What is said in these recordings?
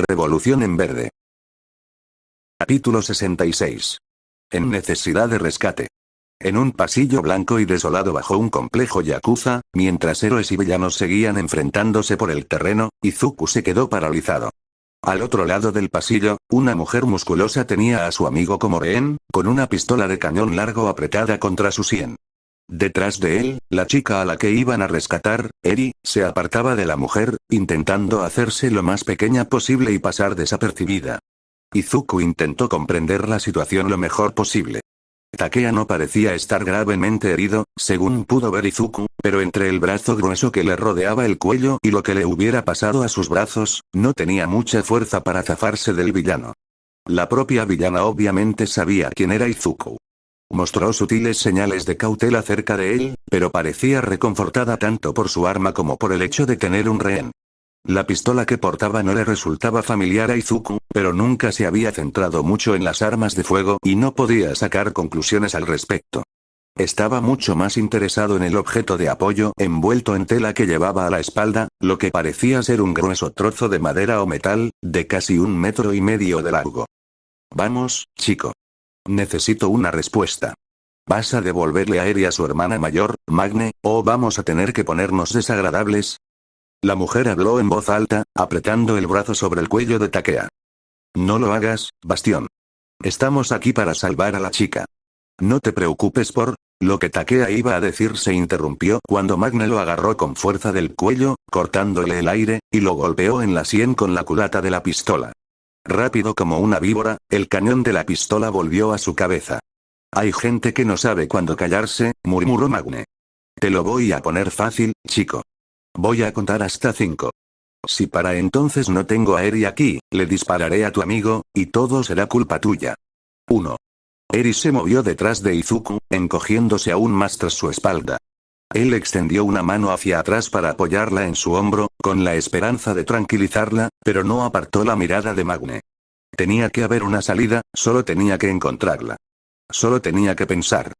Revolución en verde. Capítulo 66. En necesidad de rescate. En un pasillo blanco y desolado bajo un complejo yakuza, mientras héroes y villanos seguían enfrentándose por el terreno, Izuku se quedó paralizado. Al otro lado del pasillo, una mujer musculosa tenía a su amigo como rehén, con una pistola de cañón largo apretada contra su sien. Detrás de él, la chica a la que iban a rescatar, Eri, se apartaba de la mujer, intentando hacerse lo más pequeña posible y pasar desapercibida. Izuku intentó comprender la situación lo mejor posible. Takea no parecía estar gravemente herido, según pudo ver Izuku, pero entre el brazo grueso que le rodeaba el cuello y lo que le hubiera pasado a sus brazos, no tenía mucha fuerza para zafarse del villano. La propia villana obviamente sabía quién era Izuku. Mostró sutiles señales de cautela cerca de él, pero parecía reconfortada tanto por su arma como por el hecho de tener un rehén. La pistola que portaba no le resultaba familiar a Izuku, pero nunca se había centrado mucho en las armas de fuego y no podía sacar conclusiones al respecto. Estaba mucho más interesado en el objeto de apoyo envuelto en tela que llevaba a la espalda, lo que parecía ser un grueso trozo de madera o metal, de casi 1,5 metros de largo. Vamos, chico. Necesito una respuesta. ¿Vas a devolverle a Eri a su hermana mayor, Magne, o vamos a tener que ponernos desagradables? La mujer habló en voz alta, apretando el brazo sobre el cuello de Takea. No lo hagas, Bastión. Estamos aquí para salvar a la chica. No te preocupes por... Lo que Takea iba a decir se interrumpió cuando Magne lo agarró con fuerza del cuello, cortándole el aire, y lo golpeó en la sien con la culata de la pistola. Rápido como una víbora, el cañón de la pistola volvió a su cabeza. Hay gente que no sabe cuándo callarse, murmuró Magne. Te lo voy a poner fácil, chico. Voy a contar hasta 5. Si para entonces no tengo a Eri aquí, le dispararé a tu amigo, y todo será culpa tuya. 1. Eri se movió detrás de Izuku, encogiéndose aún más tras su espalda. Él extendió una mano hacia atrás para apoyarla en su hombro, con la esperanza de tranquilizarla, pero no apartó la mirada de Magne. Tenía que haber una salida, solo tenía que encontrarla. Solo tenía que pensar.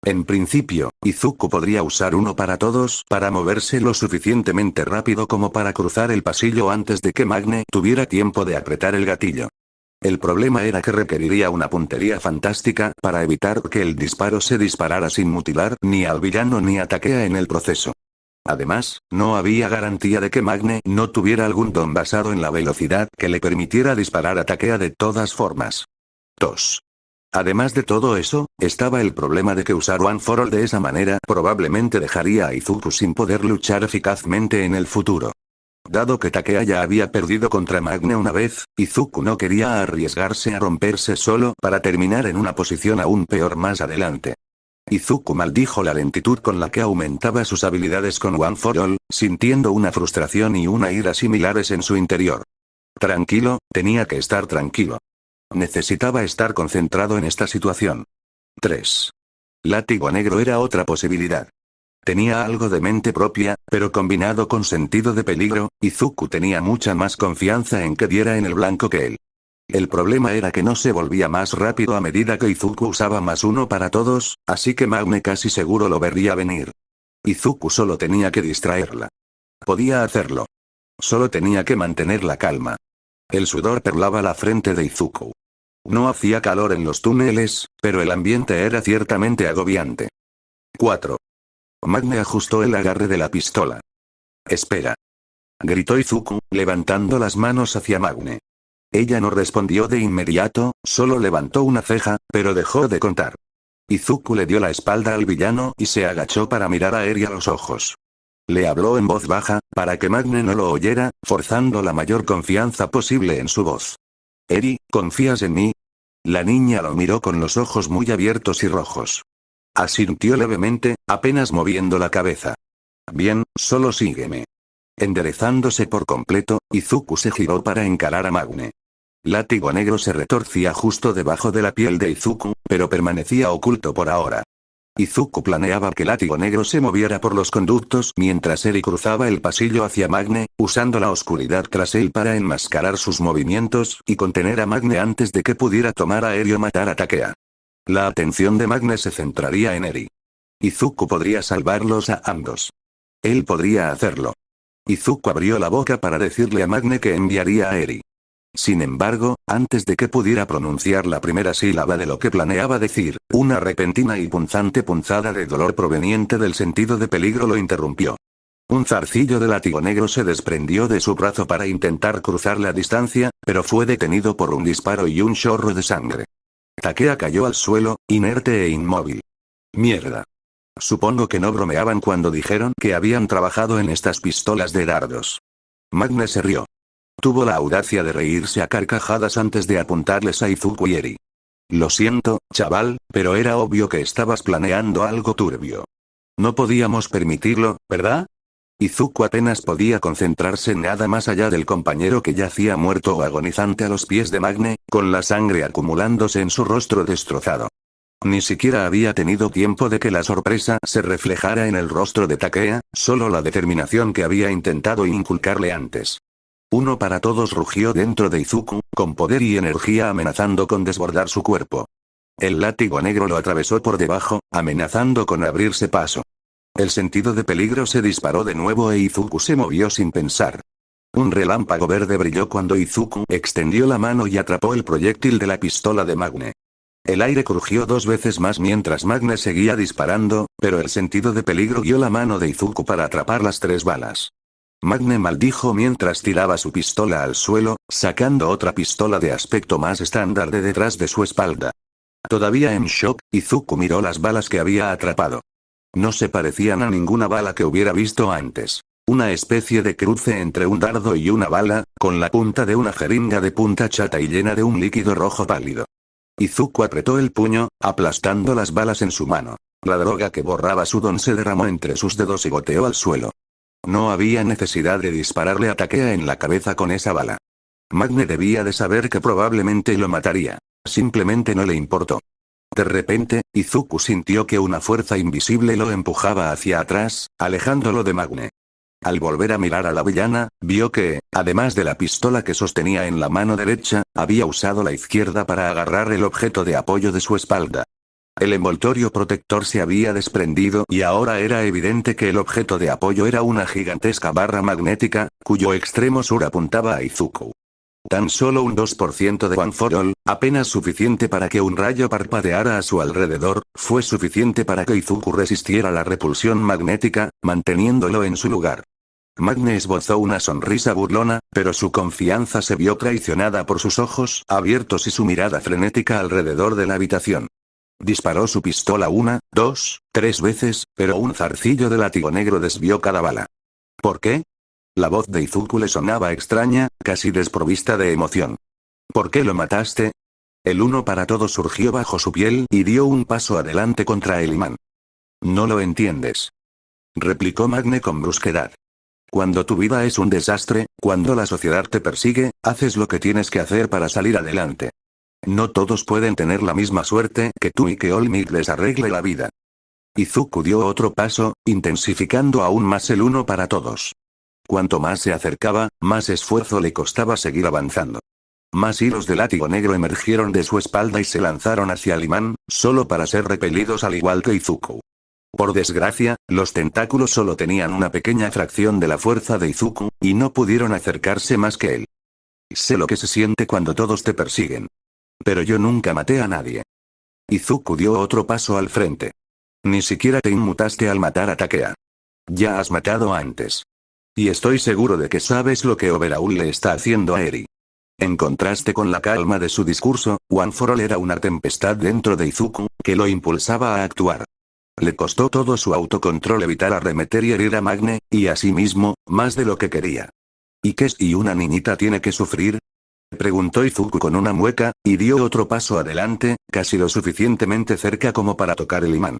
En principio, Izuku podría usar uno para todos para moverse lo suficientemente rápido como para cruzar el pasillo antes de que Magne tuviera tiempo de apretar el gatillo. El problema era que requeriría una puntería fantástica para evitar que el disparo se disparara sin mutilar ni al villano ni a Takea en el proceso. Además, no había garantía de que Magne no tuviera algún don basado en la velocidad que le permitiera disparar a Takea de todas formas. 2. Además de todo eso, estaba el problema de que usar One for All de esa manera probablemente dejaría a Izuku sin poder luchar eficazmente en el futuro. Dado que Takea ya había perdido contra Magne una vez, Izuku no quería arriesgarse a romperse solo para terminar en una posición aún peor más adelante. Izuku maldijo la lentitud con la que aumentaba sus habilidades con One for All, sintiendo una frustración y una ira similares en su interior. Tranquilo, tenía que estar tranquilo. Necesitaba estar concentrado en esta situación. 3. Látigo negro era otra posibilidad. Tenía algo de mente propia, pero combinado con sentido de peligro, Izuku tenía mucha más confianza en que diera en el blanco que él. El problema era que no se volvía más rápido a medida que Izuku usaba más uno para todos, así que Magne casi seguro lo vería venir. Izuku solo tenía que distraerla. Podía hacerlo. Solo tenía que mantener la calma. El sudor perlaba la frente de Izuku. No hacía calor en los túneles, pero el ambiente era ciertamente agobiante. 4. Magne ajustó el agarre de la pistola. «Espera», gritó Izuku, levantando las manos hacia Magne. Ella no respondió de inmediato, solo levantó una ceja, pero dejó de contar. Izuku le dio la espalda al villano y se agachó para mirar a Eri a los ojos. Le habló en voz baja, para que Magne no lo oyera, forzando la mayor confianza posible en su voz. «Eri, ¿confías en mí?» La niña lo miró con los ojos muy abiertos y rojos. Asintió levemente, apenas moviendo la cabeza. «Bien, solo sígueme». Enderezándose por completo, Izuku se giró para encarar a Magne. Látigo negro se retorcía justo debajo de la piel de Izuku, pero permanecía oculto por ahora. Izuku planeaba que Látigo negro se moviera por los conductos mientras Eri cruzaba el pasillo hacia Magne, usando la oscuridad tras él para enmascarar sus movimientos y contener a Magne antes de que pudiera tomar a Eri o matar a Takea. La atención de Magne se centraría en Eri. Izuku podría salvarlos a ambos. Él podría hacerlo. Izuku abrió la boca para decirle a Magne que enviaría a Eri. Sin embargo, antes de que pudiera pronunciar la primera sílaba de lo que planeaba decir, una repentina y punzante punzada de dolor proveniente del sentido de peligro lo interrumpió. Un zarcillo de látigo negro se desprendió de su brazo para intentar cruzar la distancia, pero fue detenido por un disparo y un chorro de sangre. Takea cayó al suelo, inerte e inmóvil. Mierda. Supongo que no bromeaban cuando dijeron que habían trabajado en estas pistolas de dardos. Magne se rió. Tuvo la audacia de reírse a carcajadas antes de apuntarles a Izuku y Eri. Lo siento, chaval, pero era obvio que estabas planeando algo turbio. No podíamos permitirlo, ¿verdad? Izuku apenas podía concentrarse en nada más allá del compañero que yacía muerto o agonizante a los pies de Magne, con la sangre acumulándose en su rostro destrozado. Ni siquiera había tenido tiempo de que la sorpresa se reflejara en el rostro de Takea, solo la determinación que había intentado inculcarle antes. Uno para todos rugió dentro de Izuku, con poder y energía amenazando con desbordar su cuerpo. El látigo negro lo atravesó por debajo, amenazando con abrirse paso. El sentido de peligro se disparó de nuevo e Izuku se movió sin pensar. Un relámpago verde brilló cuando Izuku extendió la mano y atrapó el proyectil de la pistola de Magne. El aire crujió 2 veces más mientras Magne seguía disparando, pero el sentido de peligro guió la mano de Izuku para atrapar las 3 balas. Magne maldijo mientras tiraba su pistola al suelo, sacando otra pistola de aspecto más estándar de detrás de su espalda. Todavía en shock, Izuku miró las balas que había atrapado. No se parecían a ninguna bala que hubiera visto antes. Una especie de cruce entre un dardo y una bala, con la punta de una jeringa de punta chata y llena de un líquido rojo pálido. Izuku apretó el puño, aplastando las balas en su mano. La droga que borraba su don se derramó entre sus dedos y goteó al suelo. No había necesidad de dispararle a Takea en la cabeza con esa bala. Magne debía de saber que probablemente lo mataría. Simplemente no le importó. De repente, Izuku sintió que una fuerza invisible lo empujaba hacia atrás, alejándolo de Magne. Al volver a mirar a la villana, vio que, además de la pistola que sostenía en la mano derecha, había usado la izquierda para agarrar el objeto de apoyo de su espalda. El envoltorio protector se había desprendido y ahora era evidente que el objeto de apoyo era una gigantesca barra magnética, cuyo extremo sur apuntaba a Izuku. Tan solo un 2% de One for All, apenas suficiente para que un rayo parpadeara a su alrededor, fue suficiente para que Izuku resistiera la repulsión magnética, manteniéndolo en su lugar. Magne esbozó una sonrisa burlona, pero su confianza se vio traicionada por sus ojos abiertos y su mirada frenética alrededor de la habitación. Disparó su pistola 1, 2, 3 veces, pero un zarcillo de látigo negro desvió cada bala. ¿Por qué? La voz de Izuku le sonaba extraña, casi desprovista de emoción. ¿Por qué lo mataste? El uno para todos surgió bajo su piel y dio un paso adelante contra el imán. No lo entiendes. Replicó Magne con brusquedad. Cuando tu vida es un desastre, cuando la sociedad te persigue, haces lo que tienes que hacer para salir adelante. No todos pueden tener la misma suerte que tú y que All Might les arregle la vida. Izuku dio otro paso, intensificando aún más el uno para todos. Cuanto más se acercaba, más esfuerzo le costaba seguir avanzando. Más hilos de látigo negro emergieron de su espalda y se lanzaron hacia el imán, solo para ser repelidos al igual que Izuku. Por desgracia, los tentáculos solo tenían una pequeña fracción de la fuerza de Izuku, y no pudieron acercarse más que él. Sé lo que se siente cuando todos te persiguen. Pero yo nunca maté a nadie. Izuku dio otro paso al frente. Ni siquiera te inmutaste al matar a Takea. Ya has matado antes. Y estoy seguro de que sabes lo que Overhaul le está haciendo a Eri. En contraste con la calma de su discurso, One for All era una tempestad dentro de Izuku, que lo impulsaba a actuar. Le costó todo su autocontrol evitar arremeter y herir a Magne, y asimismo, más de lo que quería. ¿Y qué si una niñita tiene que sufrir? Preguntó Izuku con una mueca, y dio otro paso adelante, casi lo suficientemente cerca como para tocar el imán.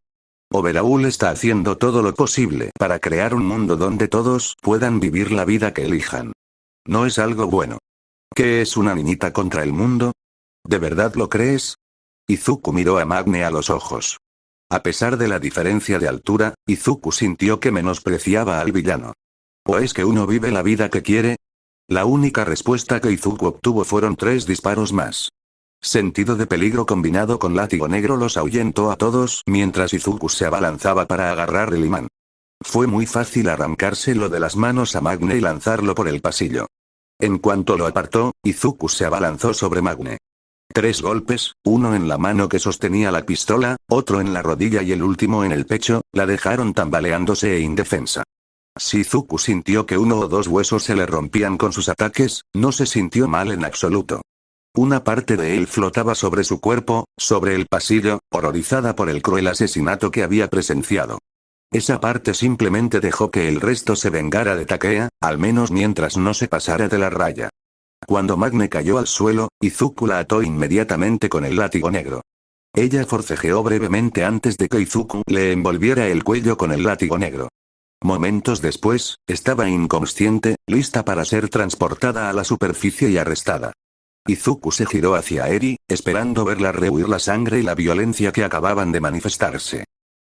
Overhaul está haciendo todo lo posible para crear un mundo donde todos puedan vivir la vida que elijan. No es algo bueno. ¿Qué es una niñita contra el mundo? ¿De verdad lo crees? Izuku miró a Magne a los ojos. A pesar de la diferencia de altura, Izuku sintió que menospreciaba al villano. ¿O es que uno vive la vida que quiere? La única respuesta que Izuku obtuvo fueron 3 disparos más. Sentido de peligro combinado con látigo negro los ahuyentó a todos mientras Izuku se abalanzaba para agarrar el imán. Fue muy fácil arrancárselo de las manos a Magne y lanzarlo por el pasillo. En cuanto lo apartó, Izuku se abalanzó sobre Magne. 3 golpes, uno en la mano que sostenía la pistola, otro en la rodilla y el último en el pecho, la dejaron tambaleándose e indefensa. Si Izuku sintió que uno o dos huesos se le rompían con sus ataques, no se sintió mal en absoluto. Una parte de él flotaba sobre su cuerpo, sobre el pasillo, horrorizada por el cruel asesinato que había presenciado. Esa parte simplemente dejó que el resto se vengara de Takea, al menos mientras no se pasara de la raya. Cuando Magne cayó al suelo, Izuku la ató inmediatamente con el látigo negro. Ella forcejeó brevemente antes de que Izuku le envolviera el cuello con el látigo negro. Momentos después, estaba inconsciente, lista para ser transportada a la superficie y arrestada. Izuku se giró hacia Eri, esperando verla rehuir la sangre y la violencia que acababan de manifestarse.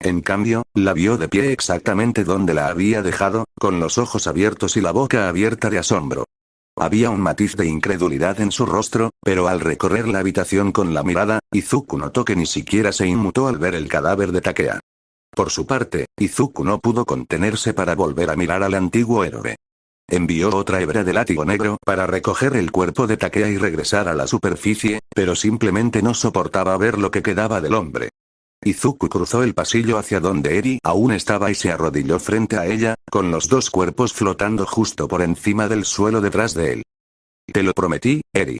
En cambio, la vio de pie exactamente donde la había dejado, con los ojos abiertos y la boca abierta de asombro. Había un matiz de incredulidad en su rostro, pero al recorrer la habitación con la mirada, Izuku notó que ni siquiera se inmutó al ver el cadáver de Takea. Por su parte, Izuku no pudo contenerse para volver a mirar al antiguo héroe. Envió otra hebra de látigo negro para recoger el cuerpo de Takea y regresar a la superficie, pero simplemente no soportaba ver lo que quedaba del hombre. Izuku cruzó el pasillo hacia donde Eri aún estaba y se arrodilló frente a ella, con los dos cuerpos flotando justo por encima del suelo detrás de él. Te lo prometí, Eri.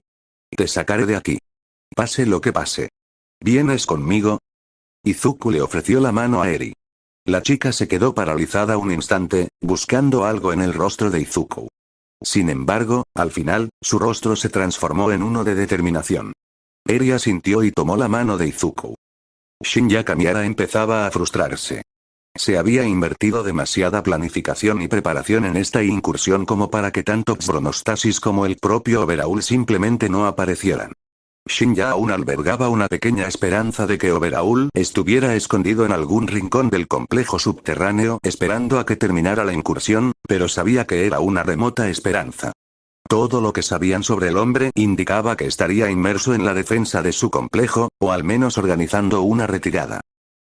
Te sacaré de aquí. Pase lo que pase. ¿Vienes conmigo? Izuku le ofreció la mano a Eri. La chica se quedó paralizada un instante, buscando algo en el rostro de Izuku. Sin embargo, al final, su rostro se transformó en uno de determinación. Eri asintió y tomó la mano de Izuku. Shinya Kamiara empezaba a frustrarse. Se había invertido demasiada planificación y preparación en esta incursión como para que tanto Xbronostasis como el propio Overhaul simplemente no aparecieran. Shinya aún albergaba una pequeña esperanza de que Overhaul estuviera escondido en algún rincón del complejo subterráneo esperando a que terminara la incursión, pero sabía que era una remota esperanza. Todo lo que sabían sobre el hombre indicaba que estaría inmerso en la defensa de su complejo, o al menos organizando una retirada.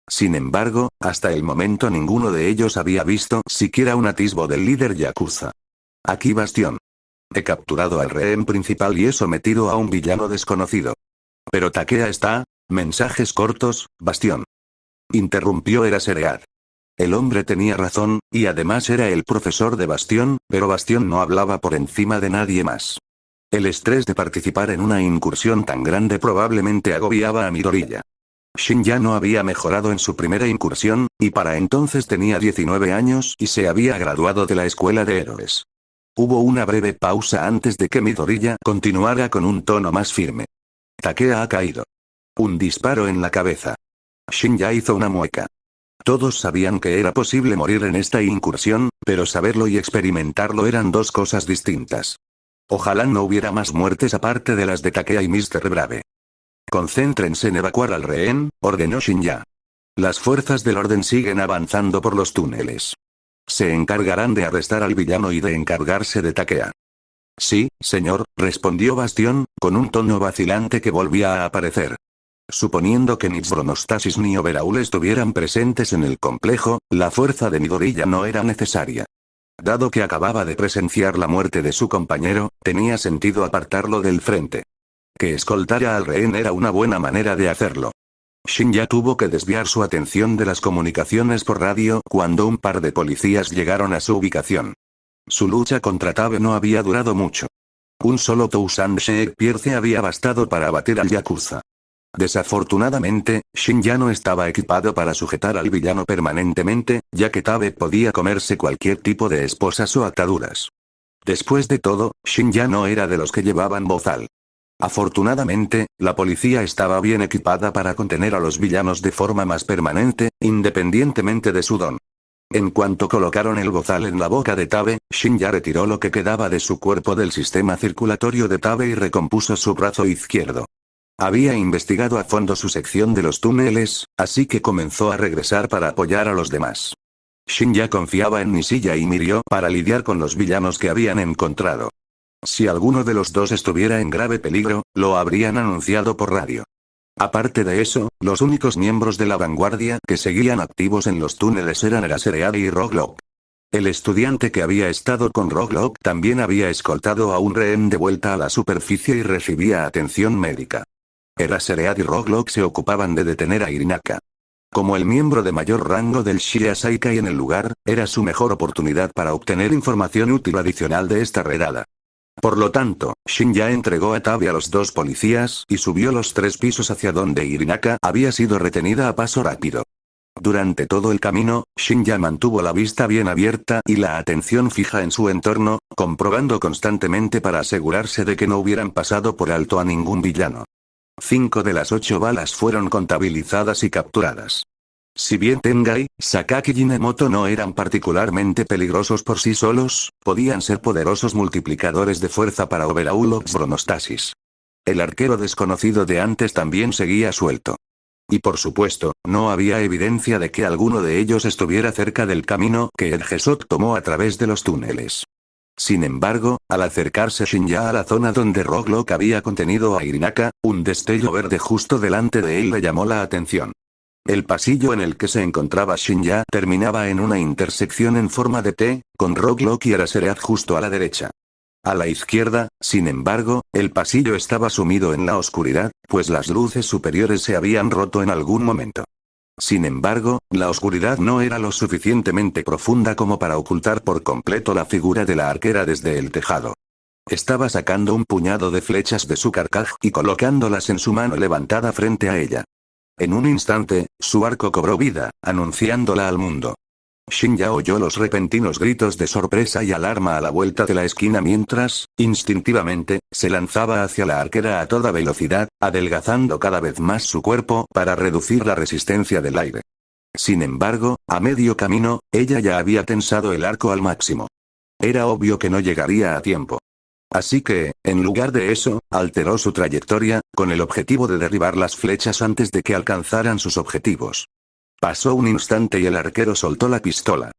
Sin embargo, hasta el momento ninguno de ellos había visto siquiera un atisbo del líder Yakuza. Aquí Bastión. He capturado al rehén principal y he sometido a un villano desconocido. Pero Takea está... Mensajes cortos, Bastión. Interrumpió Eraserear. El hombre tenía razón, y además era el profesor de Bastión, pero Bastión no hablaba por encima de nadie más. El estrés de participar en una incursión tan grande probablemente agobiaba a Midoriya. Shinya no había mejorado en su primera incursión, y para entonces tenía 19 años y se había graduado de la escuela de héroes. Hubo una breve pausa antes de que Midoriya continuara con un tono más firme. Takea ha caído. Un disparo en la cabeza. Shinya hizo una mueca. Todos sabían que era posible morir en esta incursión, pero saberlo y experimentarlo eran dos cosas distintas. Ojalá no hubiera más muertes aparte de las de Takea y Mr. Brave. Concéntrense en evacuar al rehén, ordenó Shinya. Las fuerzas del orden siguen avanzando por los túneles. Se encargarán de arrestar al villano y de encargarse de Takea. Sí, señor, respondió Bastión, con un tono vacilante que volvía a aparecer. Suponiendo que ni Xbronostasis ni Overhaul estuvieran presentes en el complejo, la fuerza de Midoriya no era necesaria. Dado que acababa de presenciar la muerte de su compañero, tenía sentido apartarlo del frente. Que escoltara al rehén era una buena manera de hacerlo. Shinya tuvo que desviar su atención de las comunicaciones por radio cuando un par de policías llegaron a su ubicación. Su lucha contra Tabe no había durado mucho. Un solo Tousan Sheik había bastado para abatir al Yakuza. Desafortunadamente, Shinya no estaba equipado para sujetar al villano permanentemente, ya que Tabe podía comerse cualquier tipo de esposas o ataduras. Después de todo, Shinya no era de los que llevaban bozal. Afortunadamente, la policía estaba bien equipada para contener a los villanos de forma más permanente, independientemente de su don. En cuanto colocaron el bozal en la boca de Tabe, Shinya retiró lo que quedaba de su cuerpo del sistema circulatorio de Tabe y recompuso su brazo izquierdo. Había investigado a fondo su sección de los túneles, así que comenzó a regresar para apoyar a los demás. Shinya confiaba en Nishiya y Mirio para lidiar con los villanos que habían encontrado. Si alguno de los dos estuviera en grave peligro, lo habrían anunciado por radio. Aparte de eso, los únicos miembros de la vanguardia que seguían activos en los túneles eran Erasereade y Rocklock. El estudiante que había estado con Rocklock también había escoltado a un rehén de vuelta a la superficie y recibía atención médica. Eraserhead y Rocklock se ocupaban de detener a Hirinaka. Como el miembro de mayor rango del Shiya Saikai en el lugar, era su mejor oportunidad para obtener información útil adicional de esta redada. Por lo tanto, Shinya entregó a Tabi a los dos policías y subió los 3 pisos hacia donde Hirinaka había sido retenida a paso rápido. Durante todo el camino, Shinya mantuvo la vista bien abierta y la atención fija en su entorno, comprobando constantemente para asegurarse de que no hubieran pasado por alto a ningún villano. 5 de las 8 balas fueron contabilizadas y capturadas. Si bien Tengai, Sakaki y Nemoto no eran particularmente peligrosos por sí solos, podían ser poderosos multiplicadores de fuerza para Overaulox Bronostasis. El arquero desconocido de antes también seguía suelto. Y por supuesto, no había evidencia de que alguno de ellos estuviera cerca del camino que el Gesot tomó a través de los túneles. Sin embargo, al acercarse Shinya a la zona donde Rocklock había contenido a Hirinaka, un destello verde justo delante de él le llamó la atención. El pasillo en el que se encontraba Shinya terminaba en una intersección en forma de T, con Rocklock y Eraserhead justo a la derecha. A la izquierda, sin embargo, el pasillo estaba sumido en la oscuridad, pues las luces superiores se habían roto en algún momento. Sin embargo, la oscuridad no era lo suficientemente profunda como para ocultar por completo la figura de la arquera desde el tejado. Estaba sacando un puñado de flechas de su carcaj y colocándolas en su mano levantada frente a ella. En un instante, su arco cobró vida, anunciándola al mundo. Shinya oyó los repentinos gritos de sorpresa y alarma a la vuelta de la esquina mientras, instintivamente, se lanzaba hacia la arquera a toda velocidad, adelgazando cada vez más su cuerpo para reducir la resistencia del aire. Sin embargo, a medio camino, ella ya había tensado el arco al máximo. Era obvio que no llegaría a tiempo. Así que, en lugar de eso, alteró su trayectoria, con el objetivo de derribar las flechas antes de que alcanzaran sus objetivos. Pasó un instante y el arquero soltó la pistola.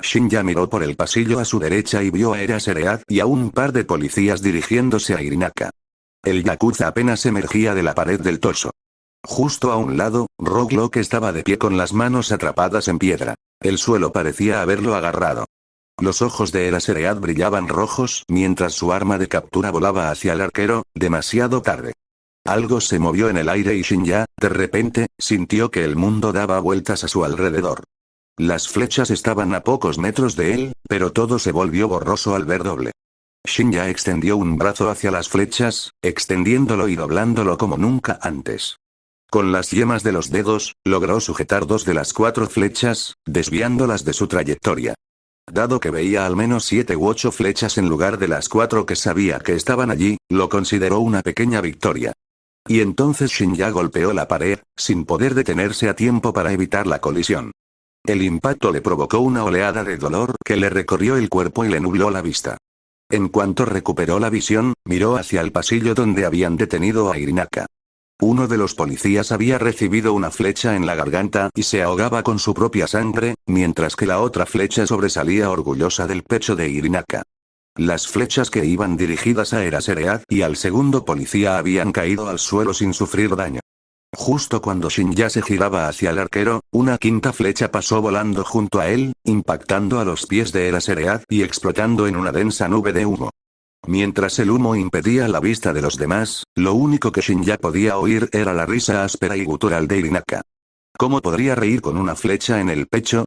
Shinya miró por el pasillo a su derecha y vio a Eraserhead y a un par de policías dirigiéndose a Hirinaka. El yakuza apenas emergía de la pared del torso. Justo a un lado, Rocklock estaba de pie con las manos atrapadas en piedra. El suelo parecía haberlo agarrado. Los ojos de Eraserhead brillaban rojos mientras su arma de captura volaba hacia el arquero, demasiado tarde. Algo se movió en el aire y Shinya, de repente, sintió que el mundo daba vueltas a su alrededor. Las flechas estaban a pocos metros de él, pero todo se volvió borroso al ver doble. Shinya extendió un brazo hacia las flechas, extendiéndolo y doblándolo como nunca antes. Con las yemas de los dedos, logró sujetar 2 de las 4 flechas, desviándolas de su trayectoria. Dado que veía al menos 7 u 8 flechas en lugar de las 4 que sabía que estaban allí, lo consideró una pequeña victoria. Y entonces Shinya golpeó la pared, sin poder detenerse a tiempo para evitar la colisión. El impacto le provocó una oleada de dolor que le recorrió el cuerpo y le nubló la vista. En cuanto recuperó la visión, miró hacia el pasillo donde habían detenido a Hirinaka. Uno de los policías había recibido una flecha en la garganta y se ahogaba con su propia sangre, mientras que la otra flecha sobresalía orgullosa del pecho de Hirinaka. Las flechas que iban dirigidas a Eraserhead y al segundo policía habían caído al suelo sin sufrir daño. Justo cuando Shinya se giraba hacia el arquero, una quinta flecha pasó volando junto a él, impactando a los pies de Eraserhead y explotando en una densa nube de humo. Mientras el humo impedía la vista de los demás, lo único que Shinya podía oír era la risa áspera y gutural de Hirinaka. ¿Cómo podría reír con una flecha en el pecho?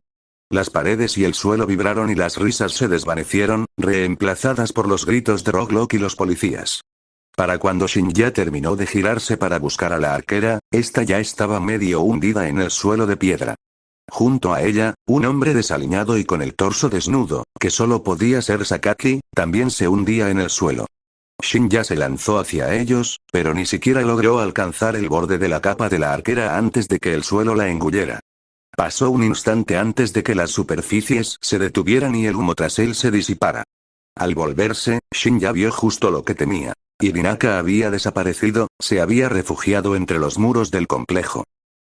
Las paredes y el suelo vibraron y las risas se desvanecieron, reemplazadas por los gritos de Rocklock y los policías. Para cuando Shinya terminó de girarse para buscar a la arquera, esta ya estaba medio hundida en el suelo de piedra. Junto a ella, un hombre desaliñado y con el torso desnudo, que solo podía ser Sakaki, también se hundía en el suelo. Shinya se lanzó hacia ellos, pero ni siquiera logró alcanzar el borde de la capa de la arquera antes de que el suelo la engullera. Pasó un instante antes de que las superficies se detuvieran y el humo tras él se disipara. Al volverse, Shinya vio justo lo que temía. Hirinaka había desaparecido, se había refugiado entre los muros del complejo.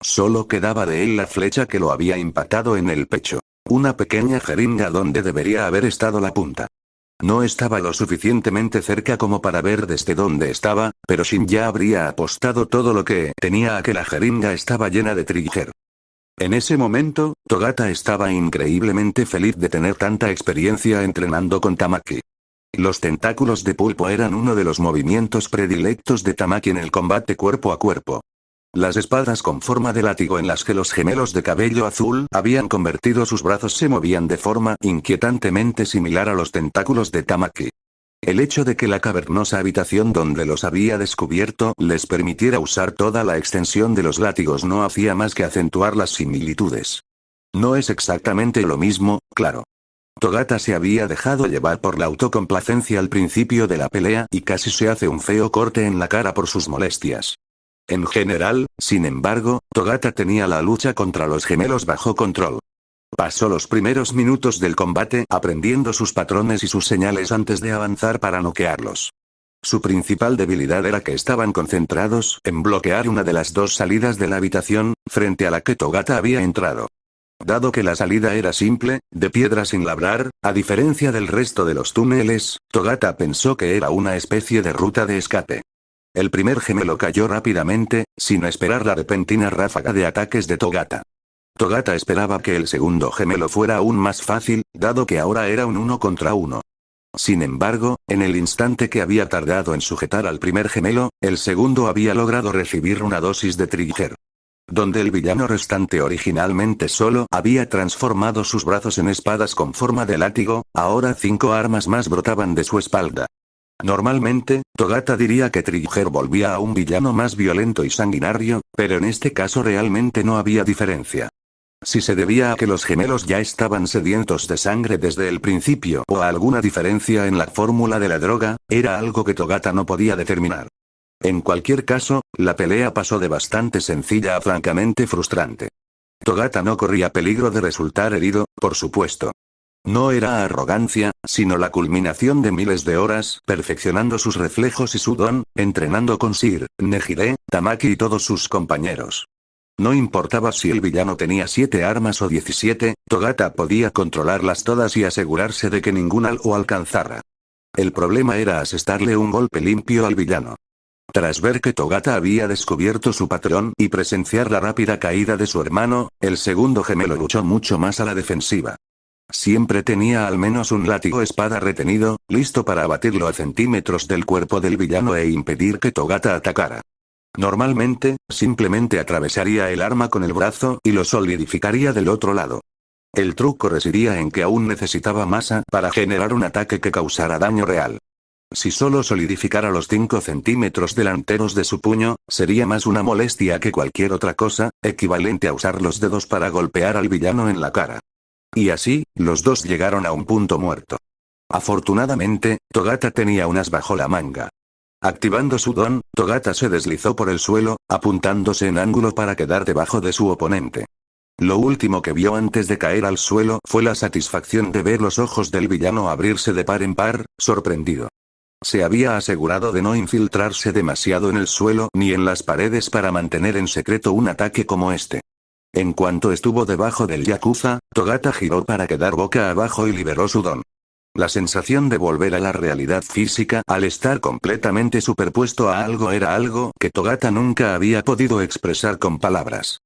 Solo quedaba de él la flecha que lo había impactado en el pecho. Una pequeña jeringa donde debería haber estado la punta. No estaba lo suficientemente cerca como para ver desde dónde estaba, pero Shinya habría apostado todo lo que tenía a que la jeringa estaba llena de trigger. En ese momento, Togata estaba increíblemente feliz de tener tanta experiencia entrenando con Tamaki. Los tentáculos de pulpo eran uno de los movimientos predilectos de Tamaki en el combate cuerpo a cuerpo. Las espadas con forma de látigo en las que los gemelos de cabello azul habían convertido sus brazos se movían de forma inquietantemente similar a los tentáculos de Tamaki. El hecho de que la cavernosa habitación donde los había descubierto les permitiera usar toda la extensión de los látigos no hacía más que acentuar las similitudes. No es exactamente lo mismo, claro. Togata se había dejado llevar por la autocomplacencia al principio de la pelea y casi se hace un feo corte en la cara por sus molestias. En general, sin embargo, Togata tenía la lucha contra los gemelos bajo control. Pasó los primeros minutos del combate aprendiendo sus patrones y sus señales antes de avanzar para noquearlos. Su principal debilidad era que estaban concentrados en bloquear una de las dos salidas de la habitación, frente a la que Togata había entrado. Dado que la salida era simple, de piedra sin labrar, a diferencia del resto de los túneles, Togata pensó que era una especie de ruta de escape. El primer gemelo cayó rápidamente, sin esperar la repentina ráfaga de ataques de Togata. Togata esperaba que el segundo gemelo fuera aún más fácil, dado que ahora era un 1 contra 1. Sin embargo, en el instante que había tardado en sujetar al primer gemelo, el segundo había logrado recibir una dosis de trigger. Donde el villano restante originalmente solo había transformado sus brazos en espadas con forma de látigo, ahora 5 armas más brotaban de su espalda. Normalmente, Togata diría que Trigger volvía a un villano más violento y sanguinario, pero en este caso realmente no había diferencia. Si se debía a que los gemelos ya estaban sedientos de sangre desde el principio o a alguna diferencia en la fórmula de la droga, era algo que Togata no podía determinar. En cualquier caso, la pelea pasó de bastante sencilla a francamente frustrante. Togata no corría peligro de resultar herido, por supuesto. No era arrogancia, sino la culminación de miles de horas perfeccionando sus reflejos y su don, entrenando con Sir, Nejire, Tamaki y todos sus compañeros. No importaba si el villano tenía 7 armas o 17, Togata podía controlarlas todas y asegurarse de que ninguna lo alcanzara. El problema era asestarle un golpe limpio al villano. Tras ver que Togata había descubierto su patrón y presenciar la rápida caída de su hermano, el segundo gemelo luchó mucho más a la defensiva. Siempre tenía al menos un látigo espada retenido, listo para abatirlo a centímetros del cuerpo del villano e impedir que Togata atacara. Normalmente, simplemente atravesaría el arma con el brazo y lo solidificaría del otro lado. El truco residía en que aún necesitaba masa para generar un ataque que causara daño real. Si solo solidificara los 5 centímetros delanteros de su puño, sería más una molestia que cualquier otra cosa, equivalente a usar los dedos para golpear al villano en la cara. Y así, los dos llegaron a un punto muerto. Afortunadamente, Togata tenía unas bajo la manga. Activando su don, Togata se deslizó por el suelo, apuntándose en ángulo para quedar debajo de su oponente. Lo último que vio antes de caer al suelo fue la satisfacción de ver los ojos del villano abrirse de par en par, sorprendido. Se había asegurado de no infiltrarse demasiado en el suelo ni en las paredes para mantener en secreto un ataque como este. En cuanto estuvo debajo del yakuza, Togata giró para quedar boca abajo y liberó su don. La sensación de volver a la realidad física al estar completamente superpuesto a algo era algo que Togata nunca había podido expresar con palabras.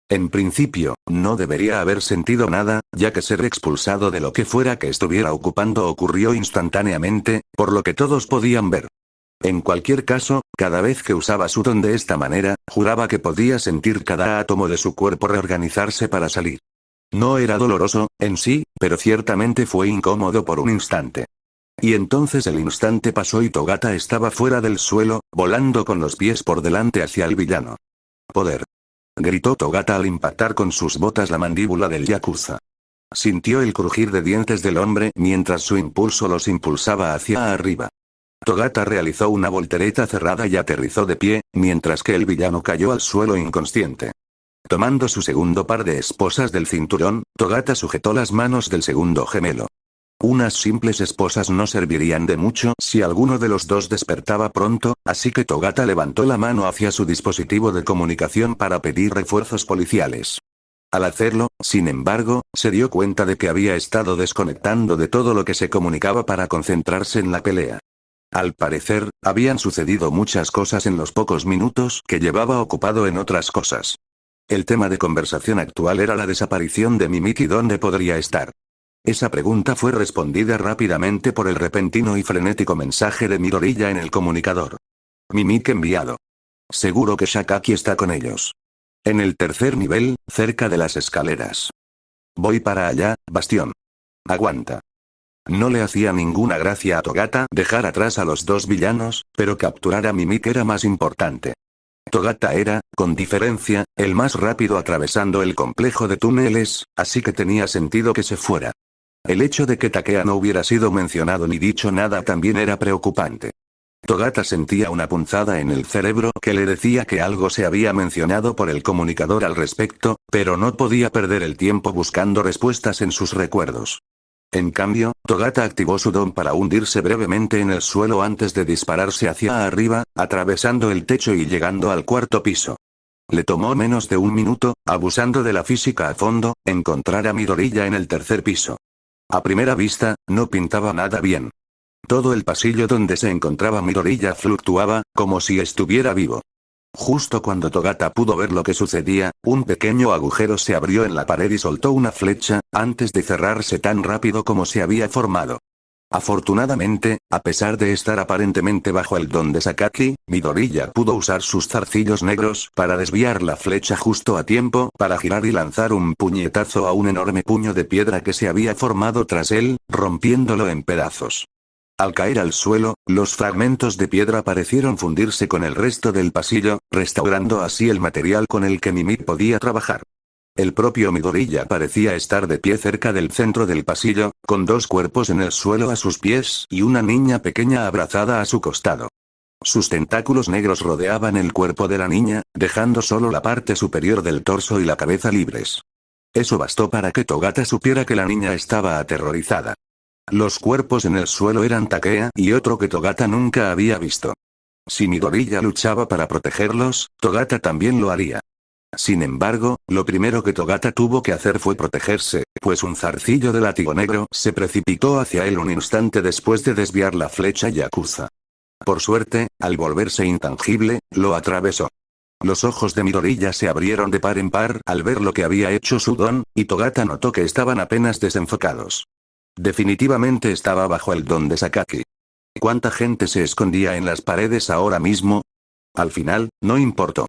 En principio, no debería haber sentido nada, ya que ser expulsado de lo que fuera que estuviera ocupando ocurrió instantáneamente, por lo que todos podían ver. En cualquier caso, cada vez que usaba su don de esta manera, juraba que podía sentir cada átomo de su cuerpo reorganizarse para salir. No era doloroso, en sí, pero ciertamente fue incómodo por un instante. Y entonces el instante pasó y Togata estaba fuera del suelo, volando con los pies por delante hacia el villano. «Poder», gritó Togata al impactar con sus botas la mandíbula del yakuza. Sintió el crujir de dientes del hombre mientras su impulso los impulsaba hacia arriba. Togata realizó una voltereta cerrada y aterrizó de pie, mientras que el villano cayó al suelo inconsciente. Tomando su segundo par de esposas del cinturón, Togata sujetó las manos del segundo gemelo. Unas simples esposas no servirían de mucho si alguno de los dos despertaba pronto, así que Togata levantó la mano hacia su dispositivo de comunicación para pedir refuerzos policiales. Al hacerlo, sin embargo, se dio cuenta de que había estado desconectando de todo lo que se comunicaba para concentrarse en la pelea. Al parecer, habían sucedido muchas cosas en los pocos minutos que llevaba ocupado en otras cosas. El tema de conversación actual era la desaparición de Mimik y dónde podría estar. Esa pregunta fue respondida rápidamente por el repentino y frenético mensaje de Midoriya en el comunicador. Mimik enviado. Seguro que Shakaki está con ellos. En el tercer nivel, cerca de las escaleras. Voy para allá, Bastión. Aguanta. No le hacía ninguna gracia a Togata dejar atrás a los dos villanos, pero capturar a Mimik era más importante. Togata era, con diferencia, el más rápido atravesando el complejo de túneles, así que tenía sentido que se fuera. El hecho de que Takea no hubiera sido mencionado ni dicho nada también era preocupante. Togata sentía una punzada en el cerebro que le decía que algo se había mencionado por el comunicador al respecto, pero no podía perder el tiempo buscando respuestas en sus recuerdos. En cambio, Togata activó su don para hundirse brevemente en el suelo antes de dispararse hacia arriba, atravesando el techo y llegando al cuarto piso. Le tomó menos de un minuto, abusando de la física a fondo, encontrar a Midoriya en el tercer piso. A primera vista, no pintaba nada bien. Todo el pasillo donde se encontraba Midoriya fluctuaba, como si estuviera vivo. Justo cuando Togata pudo ver lo que sucedía, un pequeño agujero se abrió en la pared y soltó una flecha, antes de cerrarse tan rápido como se había formado. Afortunadamente, a pesar de estar aparentemente bajo el don de Sakaki, Midoriya pudo usar sus zarcillos negros para desviar la flecha justo a tiempo para girar y lanzar un puñetazo a un enorme puño de piedra que se había formado tras él, rompiéndolo en pedazos. Al caer al suelo, los fragmentos de piedra parecieron fundirse con el resto del pasillo, restaurando así el material con el que Mimik podía trabajar. El propio Midoriya parecía estar de pie cerca del centro del pasillo, con dos cuerpos en el suelo a sus pies y una niña pequeña abrazada a su costado. Sus tentáculos negros rodeaban el cuerpo de la niña, dejando solo la parte superior del torso y la cabeza libres. Eso bastó para que Togata supiera que la niña estaba aterrorizada. Los cuerpos en el suelo eran Takea y otro que Togata nunca había visto. Si Midoriya luchaba para protegerlos, Togata también lo haría. Sin embargo, lo primero que Togata tuvo que hacer fue protegerse, pues un zarcillo de látigo negro se precipitó hacia él un instante después de desviar la flecha Yakuza. Por suerte, al volverse intangible, lo atravesó. Los ojos de Midoriya se abrieron de par en par al ver lo que había hecho su don, y Togata notó que estaban apenas desenfocados. Definitivamente estaba bajo el don de Sakaki. ¿Cuánta gente se escondía en las paredes ahora mismo? Al final, no importó.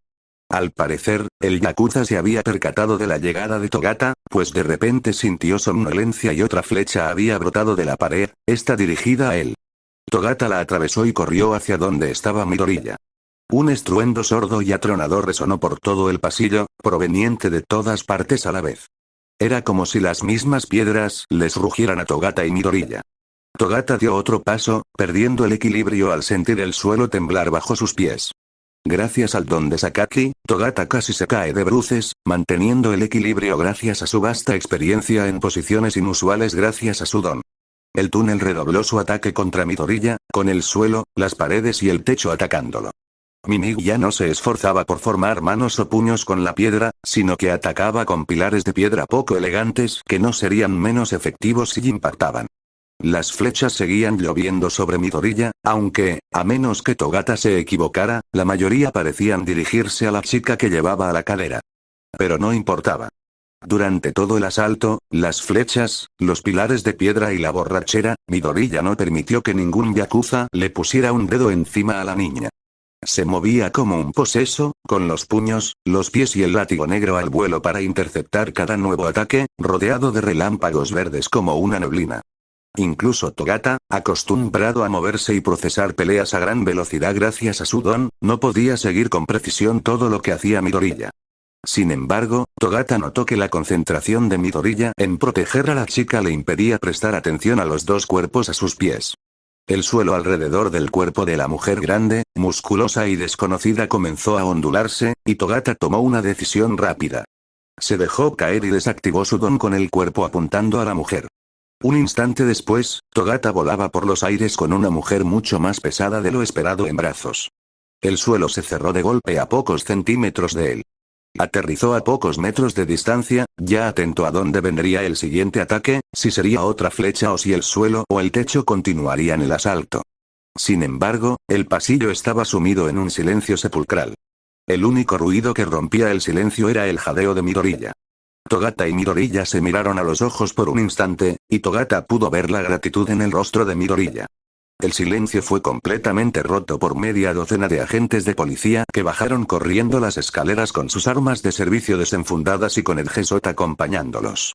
Al parecer, el Yakuza se había percatado de la llegada de Togata, pues de repente sintió somnolencia y otra flecha había brotado de la pared, esta dirigida a él. Togata la atravesó y corrió hacia donde estaba Midoriya. Un estruendo sordo y atronador resonó por todo el pasillo, proveniente de todas partes a la vez. Era como si las mismas piedras les rugieran a Togata y Midoriya. Togata dio otro paso, perdiendo el equilibrio al sentir el suelo temblar bajo sus pies. Gracias al don de Sakaki, Togata casi se cae de bruces, manteniendo el equilibrio gracias a su vasta experiencia en posiciones inusuales gracias a su don. El túnel redobló su ataque contra Midoriya, con el suelo, las paredes y el techo atacándolo. Mimik ya no se esforzaba por formar manos o puños con la piedra, sino que atacaba con pilares de piedra poco elegantes que no serían menos efectivos si impactaban. Las flechas seguían lloviendo sobre Midoriya, aunque, a menos que Togata se equivocara, la mayoría parecían dirigirse a la chica que llevaba a la cadera. Pero no importaba. Durante todo el asalto, las flechas, los pilares de piedra y la borrachera, Midoriya no permitió que ningún Yakuza le pusiera un dedo encima a la niña. Se movía como un poseso, con los puños, los pies y el látigo negro al vuelo para interceptar cada nuevo ataque, rodeado de relámpagos verdes como una neblina. Incluso Togata, acostumbrado a moverse y procesar peleas a gran velocidad gracias a su don, no podía seguir con precisión todo lo que hacía Midoriya. Sin embargo, Togata notó que la concentración de Midoriya en proteger a la chica le impedía prestar atención a los dos cuerpos a sus pies. El suelo alrededor del cuerpo de la mujer grande, musculosa y desconocida comenzó a ondularse, y Togata tomó una decisión rápida. Se dejó caer y desactivó su don con el cuerpo apuntando a la mujer. Un instante después, Togata volaba por los aires con una mujer mucho más pesada de lo esperado en brazos. El suelo se cerró de golpe a pocos centímetros de él. Aterrizó a pocos metros de distancia, ya atento a dónde vendría el siguiente ataque, si sería otra flecha o si el suelo o el techo continuarían el asalto. Sin embargo, el pasillo estaba sumido en un silencio sepulcral. El único ruido que rompía el silencio era el jadeo de Midoriya. Togata y Midoriya se miraron a los ojos por un instante, y Togata pudo ver la gratitud en el rostro de Midoriya. El silencio fue completamente roto por media docena de agentes de policía que bajaron corriendo las escaleras con sus armas de servicio desenfundadas y con Ed Gesot acompañándolos.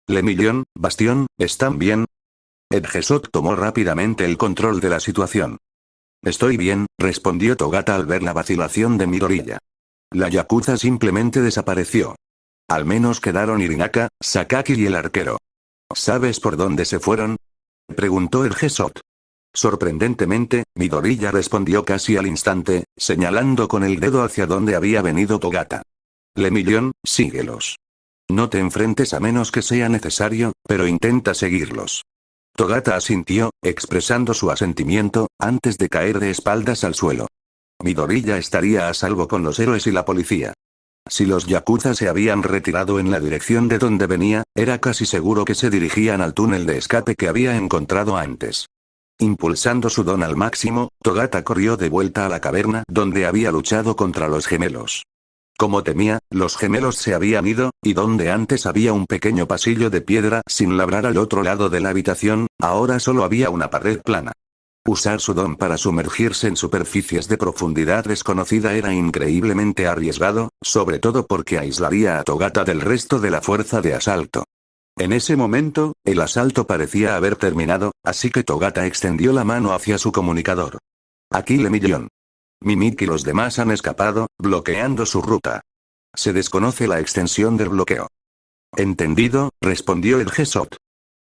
Lemillón, Bastión, ¿están bien? Ed Gesot tomó rápidamente el control de la situación. Estoy bien, respondió Togata al ver la vacilación de Midoriya. La yakuza simplemente desapareció. Al menos quedaron Irinaka, Sakaki y el arquero. ¿Sabes por dónde se fueron? Preguntó Ed Gesot. Sorprendentemente, Midoriya respondió casi al instante, señalando con el dedo hacia donde había venido Togata. Lemillón, síguelos. No te enfrentes a menos que sea necesario, pero intenta seguirlos. Togata asintió, expresando su asentimiento, antes de caer de espaldas al suelo. Midoriya estaría a salvo con los héroes y la policía. Si los yakuza se habían retirado en la dirección de donde venía, era casi seguro que se dirigían al túnel de escape que había encontrado antes. Impulsando su don al máximo, Togata corrió de vuelta a la caverna donde había luchado contra los gemelos. Como temía, los gemelos se habían ido, y donde antes había un pequeño pasillo de piedra sin labrar al otro lado de la habitación, ahora solo había una pared plana. Usar su don para sumergirse en superficies de profundidad desconocida era increíblemente arriesgado, sobre todo porque aislaría a Togata del resto de la fuerza de asalto. En ese momento, el asalto parecía haber terminado, así que Togata extendió la mano hacia su comunicador. Aquí Lemillón. Mimik y los demás han escapado, bloqueando su ruta. Se desconoce la extensión del bloqueo. Entendido, respondió Ed Gesot.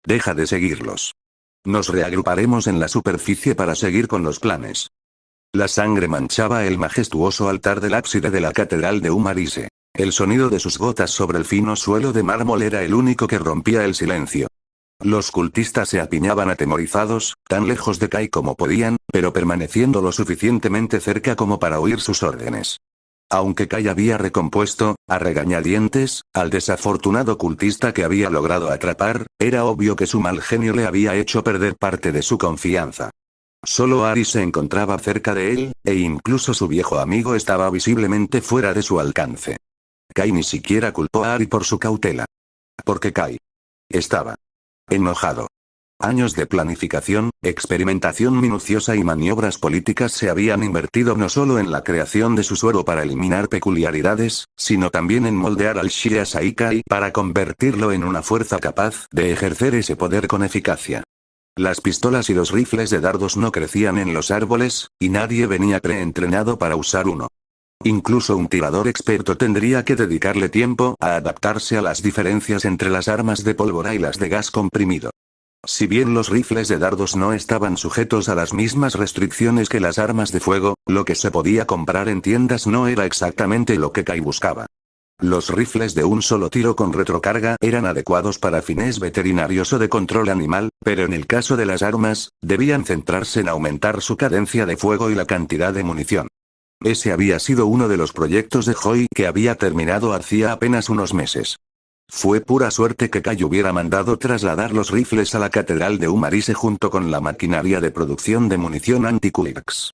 Deja de seguirlos. Nos reagruparemos en la superficie para seguir con los planes. La sangre manchaba el majestuoso altar del ábside de la catedral de Umarise. El sonido de sus gotas sobre el fino suelo de mármol era el único que rompía el silencio. Los cultistas se apiñaban atemorizados, tan lejos de Kai como podían, pero permaneciendo lo suficientemente cerca como para oír sus órdenes. Aunque Kai había recompuesto, a regañadientes, al desafortunado cultista que había logrado atrapar, era obvio que su mal genio le había hecho perder parte de su confianza. Solo Ari se encontraba cerca de él, e incluso su viejo amigo estaba visiblemente fuera de su alcance. Kai ni siquiera culpó a Ari por su cautela. Porque Kai estaba enojado. Años de planificación, experimentación minuciosa y maniobras políticas se habían invertido no solo en la creación de su suero para eliminar peculiaridades, sino también en moldear al Shinya Saikai para convertirlo en una fuerza capaz de ejercer ese poder con eficacia. Las pistolas y los rifles de dardos no crecían en los árboles, y nadie venía preentrenado para usar uno. Incluso un tirador experto tendría que dedicarle tiempo a adaptarse a las diferencias entre las armas de pólvora y las de gas comprimido. Si bien los rifles de dardos no estaban sujetos a las mismas restricciones que las armas de fuego, lo que se podía comprar en tiendas no era exactamente lo que Kai buscaba. Los rifles de un solo tiro con retrocarga eran adecuados para fines veterinarios o de control animal, pero en el caso de las armas, debían centrarse en aumentar su cadencia de fuego y la cantidad de munición. Ese había sido uno de los proyectos de Joy que había terminado hacía apenas unos meses. Fue pura suerte que Kai hubiera mandado trasladar los rifles a la catedral de Umarise junto con la maquinaria de producción de munición anti-Quirks.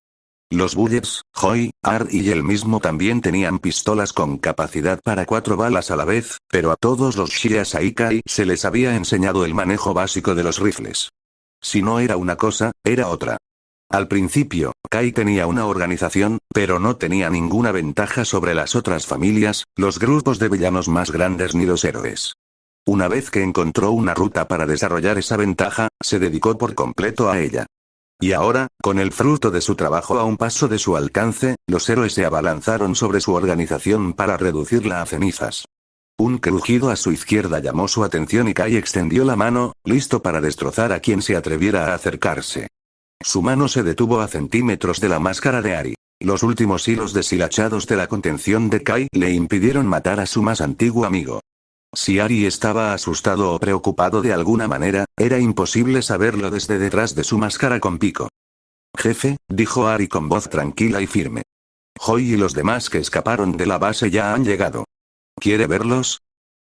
Los Bullets, Joy, Ar y él mismo también tenían pistolas con capacidad para 4 balas a la vez, pero a todos los Shinya Saikai se les había enseñado el manejo básico de los rifles. Si no era una cosa, era otra. Al principio, Kai tenía una organización, pero no tenía ninguna ventaja sobre las otras familias, los grupos de villanos más grandes ni los héroes. Una vez que encontró una ruta para desarrollar esa ventaja, se dedicó por completo a ella. Y ahora, con el fruto de su trabajo a un paso de su alcance, los héroes se abalanzaron sobre su organización para reducirla a cenizas. Un crujido a su izquierda llamó su atención y Kai extendió la mano, listo para destrozar a quien se atreviera a acercarse. Su mano se detuvo a centímetros de la máscara de Ari. Los últimos hilos deshilachados de la contención de Kai le impidieron matar a su más antiguo amigo. Si Ari estaba asustado o preocupado de alguna manera, era imposible saberlo desde detrás de su máscara con pico. Jefe, dijo Ari con voz tranquila y firme. Joy y los demás que escaparon de la base ya han llegado. ¿Quiere verlos?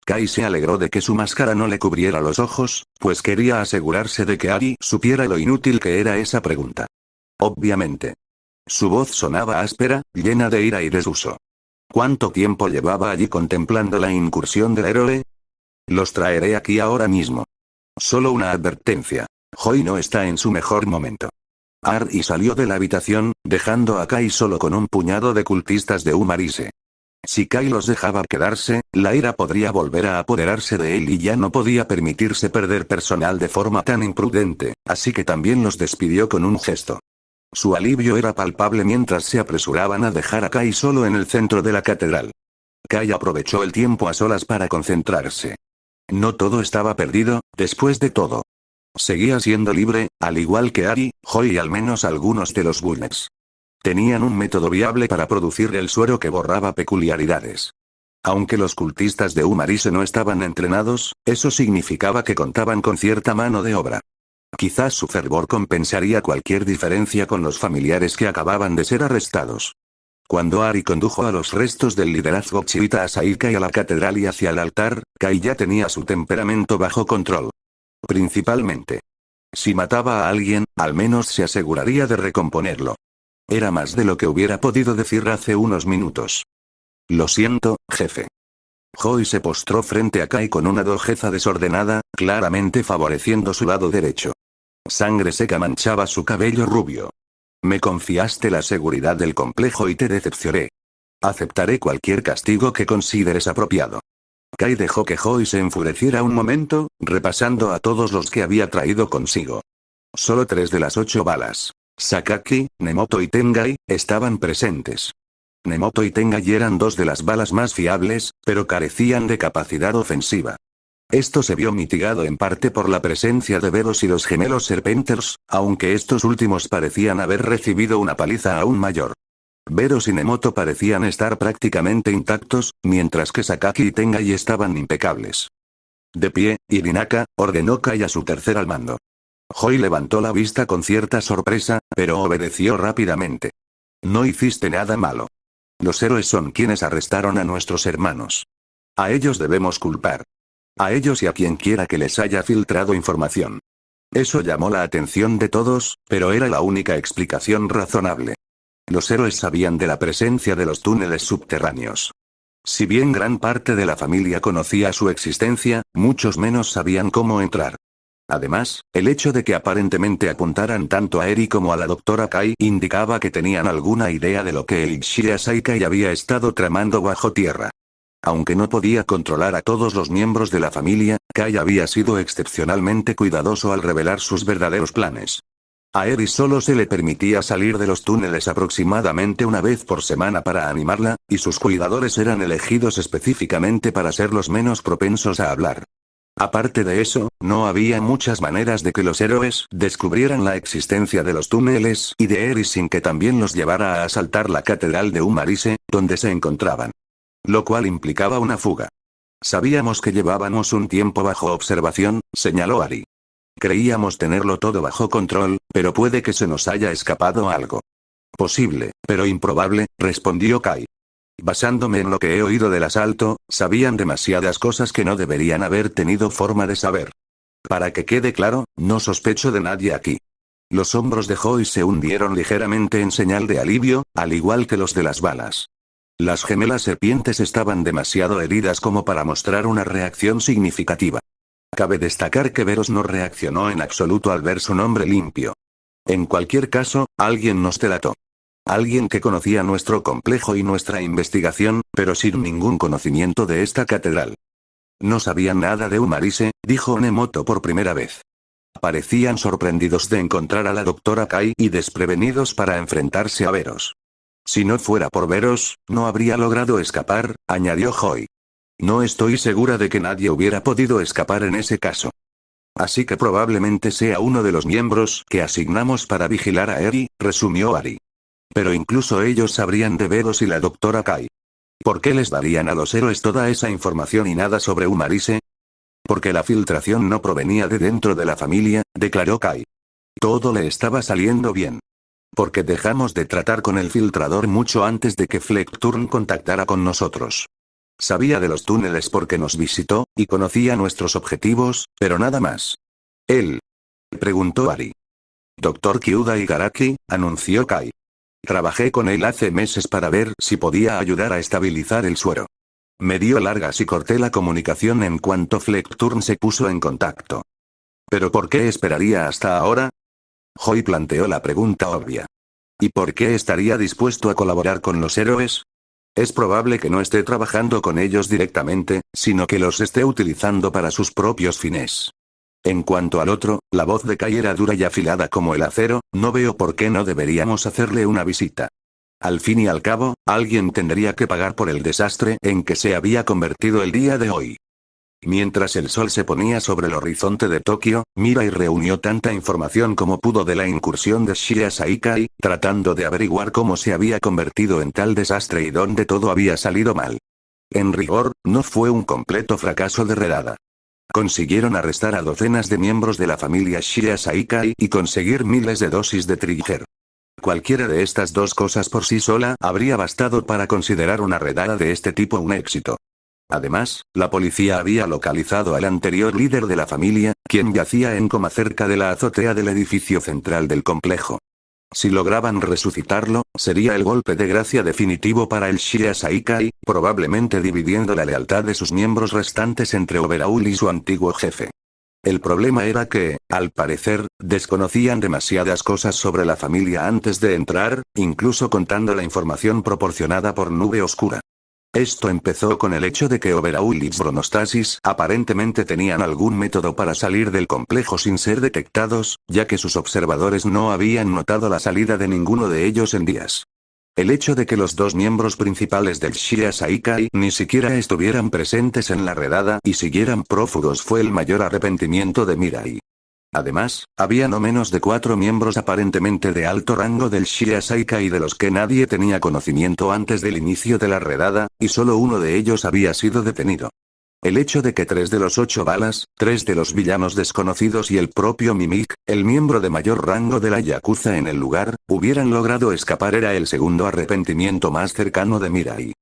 Kai se alegró de que su máscara no le cubriera los ojos, pues quería asegurarse de que Ari supiera lo inútil que era esa pregunta. Obviamente. Su voz sonaba áspera, llena de ira y desuso. ¿Cuánto tiempo llevaba allí contemplando la incursión del héroe? Los traeré aquí ahora mismo. Solo una advertencia. Hoi no está en su mejor momento. Ari salió de la habitación, dejando a Kai solo con un puñado de cultistas de Umarise. Si Kai los dejaba quedarse, la ira podría volver a apoderarse de él y ya no podía permitirse perder personal de forma tan imprudente, así que también los despidió con un gesto. Su alivio era palpable mientras se apresuraban a dejar a Kai solo en el centro de la catedral. Kai aprovechó el tiempo a solas para concentrarse. No todo estaba perdido, después de todo. Seguía siendo libre, al igual que Ari, Hoi y al menos algunos de los Bullets. Tenían un método viable para producir el suero que borraba peculiaridades. Aunque los cultistas de Umarise no estaban entrenados, eso significaba que contaban con cierta mano de obra. Quizás su fervor compensaría cualquier diferencia con los familiares que acababan de ser arrestados. Cuando Ari condujo a los restos del liderazgo chiita a Saika y a la catedral y hacia el altar, Kai ya tenía su temperamento bajo control. Principalmente. Si mataba a alguien, al menos se aseguraría de recomponerlo. Era más de lo que hubiera podido decir hace unos minutos. Lo siento, jefe. Hoi se postró frente a Kai con una dojeza desordenada, claramente favoreciendo su lado derecho. Sangre seca manchaba su cabello rubio. Me confiaste la seguridad del complejo y te decepcioné. Aceptaré cualquier castigo que consideres apropiado. Kai dejó que Hoi se enfureciera un momento, repasando a todos los que había traído consigo. Solo 3 de las 8 balas. Sakaki, Nemoto y Tengai, estaban presentes. Nemoto y Tengai eran 2 de las balas más fiables, pero carecían de capacidad ofensiva. Esto se vio mitigado en parte por la presencia de Veros y los gemelos Serpenters, aunque estos últimos parecían haber recibido una paliza aún mayor. Veros y Nemoto parecían estar prácticamente intactos, mientras que Sakaki y Tengai estaban impecables. De pie, Irinaka, ordenó Kai a su tercer al mando. Hoi levantó la vista con cierta sorpresa, pero obedeció rápidamente. No hiciste nada malo. Los héroes son quienes arrestaron a nuestros hermanos. A ellos debemos culpar. A ellos y a quien quiera que les haya filtrado información. Eso llamó la atención de todos, pero era la única explicación razonable. Los héroes sabían de la presencia de los túneles subterráneos. Si bien gran parte de la familia conocía su existencia, muchos menos sabían cómo entrar. Además, el hecho de que aparentemente apuntaran tanto a Eri como a la doctora Kai indicaba que tenían alguna idea de lo que el Uchiha Saikai había estado tramando bajo tierra. Aunque no podía controlar a todos los miembros de la familia, Kai había sido excepcionalmente cuidadoso al revelar sus verdaderos planes. A Eri solo se le permitía salir de los túneles aproximadamente una vez por semana para animarla, y sus cuidadores eran elegidos específicamente para ser los menos propensos a hablar. Aparte de eso, no había muchas maneras de que los héroes descubrieran la existencia de los túneles y de Eri sin que también los llevara a asaltar la catedral de Umarise, donde se encontraban. Lo cual implicaba una fuga. Sabíamos que llevábamos un tiempo bajo observación, señaló Ari. Creíamos tenerlo todo bajo control, pero puede que se nos haya escapado algo. Posible, pero improbable, respondió Kai. Basándome en lo que he oído del asalto, sabían demasiadas cosas que no deberían haber tenido forma de saber. Para que quede claro, no sospecho de nadie aquí. Los hombros de Hoi se hundieron ligeramente en señal de alivio, al igual que los de las balas. Las gemelas serpientes estaban demasiado heridas como para mostrar una reacción significativa. Cabe destacar que Veros no reaccionó en absoluto al ver su nombre limpio. En cualquier caso, alguien nos delató. Alguien que conocía nuestro complejo y nuestra investigación, pero sin ningún conocimiento de esta catedral. No sabían nada de Umarise, dijo Nemoto por primera vez. Parecían sorprendidos de encontrar a la doctora Kai y desprevenidos para enfrentarse a Veros. Si no fuera por Veros, no habría logrado escapar, añadió Hoi. No estoy segura de que nadie hubiera podido escapar en ese caso. Así que probablemente sea uno de los miembros que asignamos para vigilar a Eri, resumió Ari. Pero incluso ellos sabrían de Veros y la doctora Kai. ¿Por qué les darían a los héroes toda esa información y nada sobre Umarise? Porque la filtración no provenía de dentro de la familia, declaró Kai. Todo le estaba saliendo bien. Porque dejamos de tratar con el filtrador mucho antes de que Fleckturn contactara con nosotros. Sabía de los túneles porque nos visitó, y conocía nuestros objetivos, pero nada más. ¿Él? Preguntó Ari. Dr. Kyuda Igaraki, anunció Kai. Trabajé con él hace meses para ver si podía ayudar a estabilizar el suero. Me dio largas y corté la comunicación en cuanto Fleckturn se puso en contacto. ¿Pero por qué esperaría hasta ahora? Joy planteó la pregunta obvia. ¿Y por qué estaría dispuesto a colaborar con los héroes? Es probable que no esté trabajando con ellos directamente, sino que los esté utilizando para sus propios fines. En cuanto al otro, la voz de Kai era dura y afilada como el acero, no veo por qué no deberíamos hacerle una visita. Al fin y al cabo, alguien tendría que pagar por el desastre en que se había convertido el día de hoy. Mientras el sol se ponía sobre el horizonte de Tokio, Mirai reunió tanta información como pudo de la incursión de Shinya Saikai, tratando de averiguar cómo se había convertido en tal desastre y dónde todo había salido mal. En rigor, no fue un completo fracaso de redada. Consiguieron arrestar a docenas de miembros de la familia Shinya Saikai y conseguir miles de dosis de trigger. Cualquiera de estas dos cosas por sí sola habría bastado para considerar una redada de este tipo un éxito. Además, la policía había localizado al anterior líder de la familia, quien yacía en coma cerca de la azotea del edificio central del complejo. Si lograban resucitarlo, sería el golpe de gracia definitivo para el Shinya Saikai, probablemente dividiendo la lealtad de sus miembros restantes entre Overhaul y su antiguo jefe. El problema era que, al parecer, desconocían demasiadas cosas sobre la familia antes de entrar, incluso contando la información proporcionada por Nube Oscura. Esto empezó con el hecho de que Overhaul y Chronostasis aparentemente tenían algún método para salir del complejo sin ser detectados, ya que sus observadores no habían notado la salida de ninguno de ellos en días. El hecho de que los dos miembros principales del Shinya Saikai ni siquiera estuvieran presentes en la redada y siguieran prófugos fue el mayor arrepentimiento de Mirai. Además, había no menos de 4 miembros aparentemente de alto rango del Shinya Saikai de los que nadie tenía conocimiento antes del inicio de la redada, y solo uno de ellos había sido detenido. El hecho de que 3 de los 8 balas, 3 de los villanos desconocidos y el propio Mimik, el miembro de mayor rango de la Yakuza en el lugar, hubieran logrado escapar era el segundo arrepentimiento más cercano de Mirai.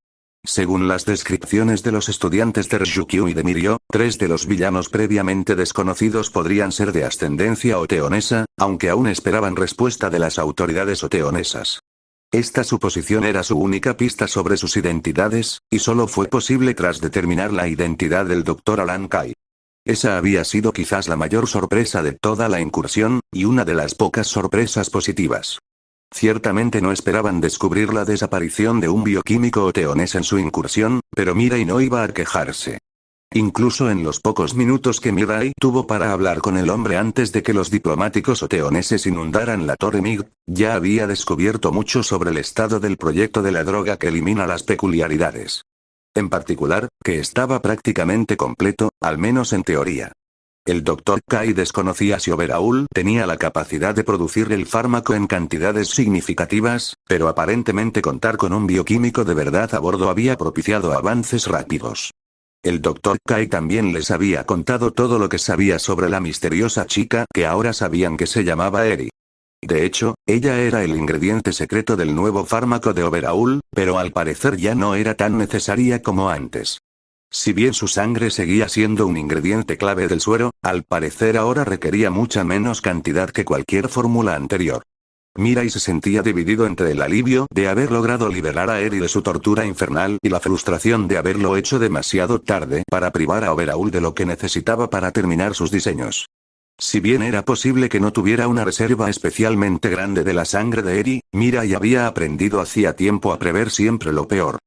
Según las descripciones de los estudiantes de Ryukyu y de Mirio, 3 de los villanos previamente desconocidos podrían ser de ascendencia oteonesa, aunque aún esperaban respuesta de las autoridades oteonesas. Esta suposición era su única pista sobre sus identidades, y solo fue posible tras determinar la identidad del Dr. Alan Kai. Esa había sido quizás la mayor sorpresa de toda la incursión, y una de las pocas sorpresas positivas. Ciertamente no esperaban descubrir la desaparición de un bioquímico oteonés en su incursión, pero Mirai no iba a quejarse. Incluso en los pocos minutos que Mirai tuvo para hablar con el hombre antes de que los diplomáticos oteoneses inundaran la Torre Mig, ya había descubierto mucho sobre el estado del proyecto de la droga que elimina las peculiaridades. En particular, que estaba prácticamente completo, al menos en teoría. El Dr. Kai desconocía si Overhaul tenía la capacidad de producir el fármaco en cantidades significativas, pero aparentemente contar con un bioquímico de verdad a bordo había propiciado avances rápidos. El Dr. Kai también les había contado todo lo que sabía sobre la misteriosa chica que ahora sabían que se llamaba Eri. De hecho, ella era el ingrediente secreto del nuevo fármaco de Overhaul, pero al parecer ya no era tan necesaria como antes. Si bien su sangre seguía siendo un ingrediente clave del suero, al parecer ahora requería mucha menos cantidad que cualquier fórmula anterior. Mirai se sentía dividido entre el alivio de haber logrado liberar a Eri de su tortura infernal y la frustración de haberlo hecho demasiado tarde para privar a Overhaul de lo que necesitaba para terminar sus diseños. Si bien era posible que no tuviera una reserva especialmente grande de la sangre de Eri, Mirai había aprendido hacía tiempo a prever siempre lo peor.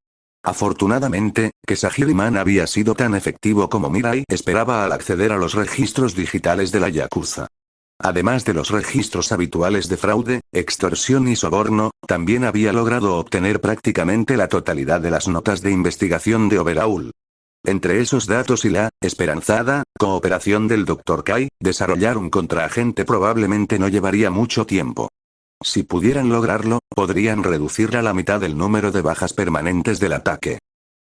Afortunadamente, que Sagiman había sido tan efectivo como Mirai esperaba al acceder a los registros digitales de la Yakuza. Además de los registros habituales de fraude, extorsión y soborno, también había logrado obtener prácticamente la totalidad de las notas de investigación de Overhaul. Entre esos datos y la esperanzada cooperación del Dr. Kai, desarrollar un contraagente probablemente no llevaría mucho tiempo. Si pudieran lograrlo, podrían reducir a la mitad el número de bajas permanentes del ataque.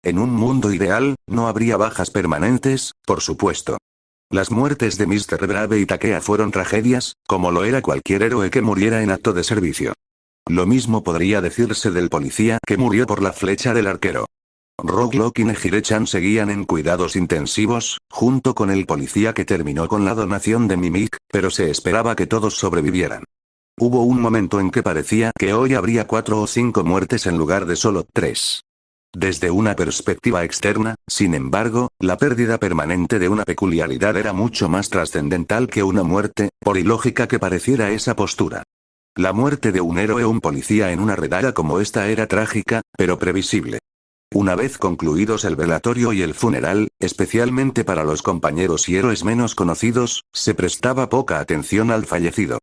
En un mundo ideal, no habría bajas permanentes, por supuesto. Las muertes de Mr. Brave y Takea fueron tragedias, como lo era cualquier héroe que muriera en acto de servicio. Lo mismo podría decirse del policía que murió por la flecha del arquero. Rogue y Nejire-chan seguían en cuidados intensivos, junto con el policía que terminó con la donación de Mimik, pero se esperaba que todos sobrevivieran. Hubo un momento en que parecía que hoy habría 4 o 5 muertes en lugar de solo 3. Desde una perspectiva externa, sin embargo, la pérdida permanente de una peculiaridad era mucho más trascendental que una muerte, por ilógica que pareciera esa postura. La muerte de un héroe o un policía en una redada como esta era trágica, pero previsible. Una vez concluidos el velatorio y el funeral, especialmente para los compañeros y héroes menos conocidos, se prestaba poca atención al fallecido.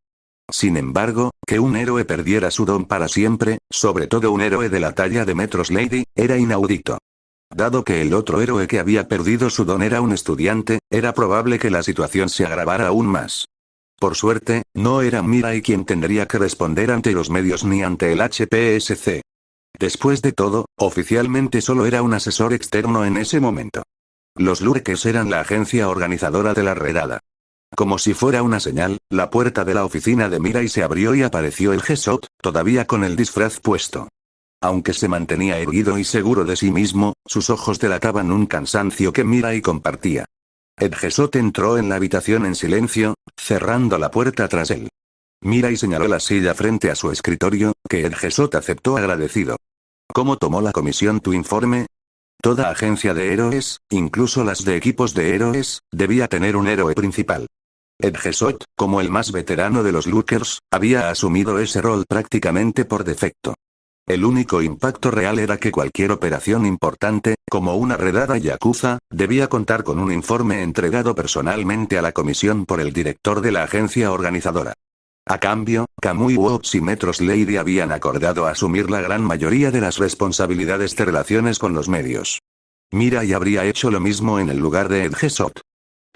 Sin embargo, que un héroe perdiera su don para siempre, sobre todo un héroe de la talla de Metros Lady, era inaudito. Dado que el otro héroe que había perdido su don era un estudiante, era probable que la situación se agravara aún más. Por suerte, no era Mirai quien tendría que responder ante los medios ni ante el HPSC. Después de todo, oficialmente solo era un asesor externo en ese momento. Los Lurkers eran la agencia organizadora de la redada. Como si fuera una señal, la puerta de la oficina de Mirai se abrió y apareció el Gesot, todavía con el disfraz puesto. Aunque se mantenía erguido y seguro de sí mismo, sus ojos delataban un cansancio que Mirai compartía. El Gesot entró en la habitación en silencio, cerrando la puerta tras él. Mirai señaló la silla frente a su escritorio, que el Gesot aceptó agradecido. ¿Cómo tomó la comisión tu informe? Toda agencia de héroes, incluso las de equipos de héroes, debía tener un héroe principal. Ed Gesot, como el más veterano de los Lurkers, había asumido ese rol prácticamente por defecto. El único impacto real era que cualquier operación importante, como una redada yakuza, debía contar con un informe entregado personalmente a la comisión por el director de la agencia organizadora. A cambio, Kamui Wops y Metros Lady habían acordado asumir la gran mayoría de las responsabilidades de relaciones con los medios. Mirai habría hecho lo mismo en el lugar de Ed Gesot.